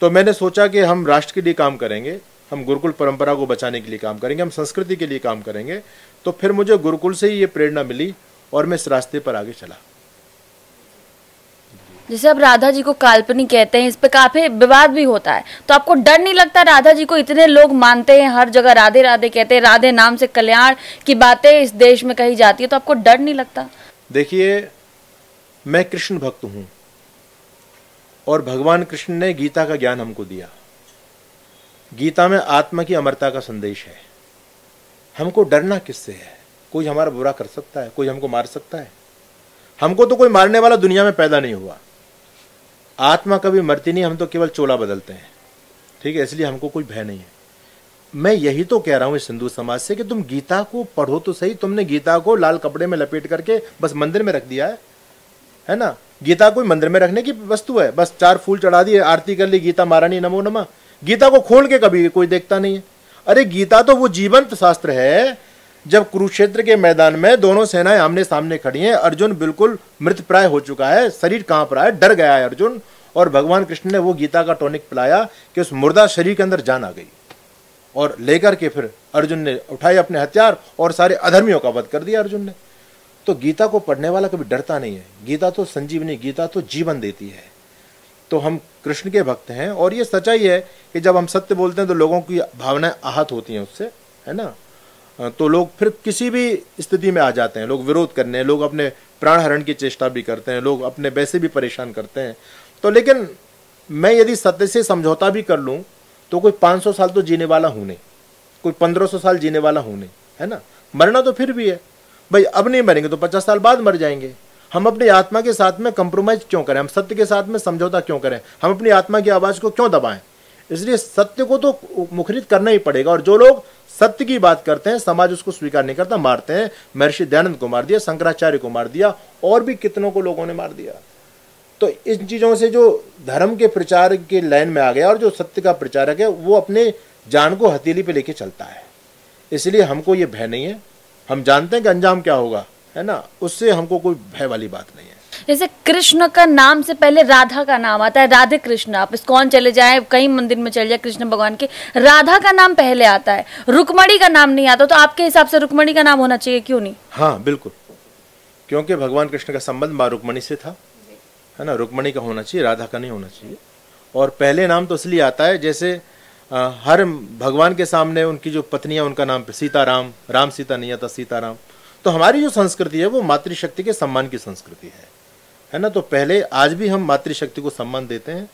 तो मैंने सोचा कि हम राष्ट्र के लिए काम करेंगे, हम गुरुकुल परंपरा को बचाने के लिए काम करेंगे, हम संस्कृति के लिए काम करेंगे। तो फिर मुझे गुरुकुल से ही ये प्रेरणा मिली और मैं इस रास्ते पर आगे चला। जैसे अब राधा जी को काल्पनिक कहते हैं, इस पे काफी विवाद भी होता है, तो आपको डर नहीं लगता? राधा जी को इतने लोग मानते हैं, हर जगह राधे राधे कहते हैं, राधे नाम से कल्याण की बातें इस देश में कही जाती है, तो आपको डर नहीं लगता? देखिए, मैं कृष्ण भक्त हूं और भगवान कृष्ण ने गीता का ज्ञान हमको दिया। गीता में आत्मा की अमरता का संदेश है। हमको डरना किससे है? कोई हमारा बुरा कर सकता है? कोई हमको मार सकता है? हमको तो कोई मारने वाला दुनिया में पैदा नहीं हुआ। आत्मा कभी मरती नहीं, हम तो केवल चोला बदलते हैं, ठीक है? इसलिए हमको कोई भय नहीं है। मैं यही तो कह रहा हूं इस हिंदू समाज से कि तुम गीता को पढ़ो तो सही। तुमने गीता को लाल कपड़े में लपेट करके बस मंदिर में रख दिया है ना? गीता कोई मंदिर में रखने की वस्तु है? बस 4 फूल चढ़ा दिए, आरती कर ली, गीता महारानी नमो नमः। गीता को खोल के कभी कोई देखता नहीं है। अरे गीता तो वो जीवंत शास्त्र है। जब कुरुक्षेत्र के मैदान में दोनों सेनाएं आमने सामने खड़ी हैं, अर्जुन बिल्कुल मृत प्राय हो चुका है, शरीर कांप रहा है, डर गया है अर्जुन, और भगवान कृष्ण ने वो गीता का टॉनिक पिलाया कि उस मुर्दा शरीर के अंदर जान आ गई, और लेकर के फिर अर्जुन ने उठाए अपने हथियार और सारे अधर्मियों का वध कर दिया अर्जुन ने। तो गीता को पढ़ने वाला कभी डरता नहीं है। गीता तो संजीवनी, गीता तो जीवन देती है। तो हम कृष्ण के भक्त हैं, और ये सच्चाई है कि जब हम सत्य बोलते हैं तो लोगों की भावनाएं आहत होती हैं उससे, है ना? तो लोग फिर किसी भी स्थिति में आ जाते हैं, लोग विरोध करने, लोग अपने प्राण हरण की चेष्टा भी करते हैं, लोग अपने वैसे भी परेशान करते हैं। तो लेकिन मैं यदि सत्य से समझौता भी कर लूं तो कोई 500 साल तो जीने वाला हूं नहीं, कोई 1500 साल जीने वाला हूं नहीं, है ना? मरना तो फिर भी है भाई। अब नहीं मरेंगे तो 50 साल बाद मर जाएंगे। हम अपनी आत्मा के साथ में कंप्रोमाइज क्यों करें? हम सत्य के साथ में समझौता क्यों करें? हम अपनी आत्मा की आवाज को क्यों दबाएं? इसलिए सत्य को तो मुखरित करना ही पड़ेगा। और जो लोग सत्य की बात करते हैं, समाज उसको स्वीकार नहीं करता, मारते हैं। महर्षि दयानंद को मार दिया, शंकराचार्य को मार दिया, और भी कितनों को लोगों ने मार दिया। तो इन चीजों से जो धर्म के प्रचार के लाइन में आ गया, और जो सत्य का प्रचारक है वो अपने जान को हथेली पे लेके चलता है। इसलिए हमको ये भय नहीं है। हम जानते हैं कि अंजाम क्या होगा, है ना? उससे हमको कोई भय वाली बात नहीं है। जैसे कृष्ण का नाम से पहले राधा का नाम आता है, राधे कृष्ण। आप इस्कॉन चले जाएं, कहीं मंदिर में चले जाए, कृष्ण भगवान के राधा का नाम पहले आता है, रुक्मणी का नाम नहीं आता। तो आपके हिसाब से रुक्मणी का नाम होना चाहिए, क्यों नहीं? हाँ बिल्कुल, क्योंकि भगवान कृष्ण का संबंध माँ रुक्मणी से था, है ना? रुक्मणी का होना चाहिए, राधा का नहीं होना चाहिए। और पहले नाम तो इसलिए आता है, जैसे हर भगवान के सामने उनकी जो पत्नियां, उनका नाम सीताराम, राम सीता नहीं आता, सीताराम। तो हमारी जो संस्कृति है वो मातृशक्ति के सम्मान की संस्कृति है ना? तो पहले, आज भी हम मातृशक्ति को सम्मान देते हैं,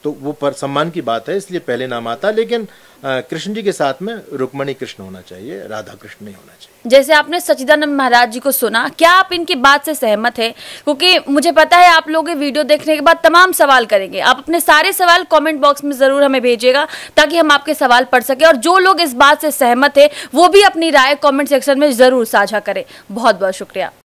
तो वो पर सम्मान की बात है, इसलिए पहले नाम आता है। लेकिन कृष्ण जी के साथ में रुक्मणी कृष्ण होना चाहिए, राधा कृष्ण नहीं होना चाहिए। जैसे आपने सच्चिदानंद महाराज जी को सुना, क्या आप इनकी बात से सहमत है? क्योंकि मुझे पता है आप लोग ये वीडियो देखने के बाद तमाम सवाल करेंगे। आप अपने सारे सवाल कमेंट बॉक्स में जरूर हमें भेजिएगा, ताकि हम आपके सवाल पढ़ सके। और जो लोग इस बात से सहमत है वो भी अपनी राय कमेंट सेक्शन में जरूर साझा करें। बहुत बहुत शुक्रिया।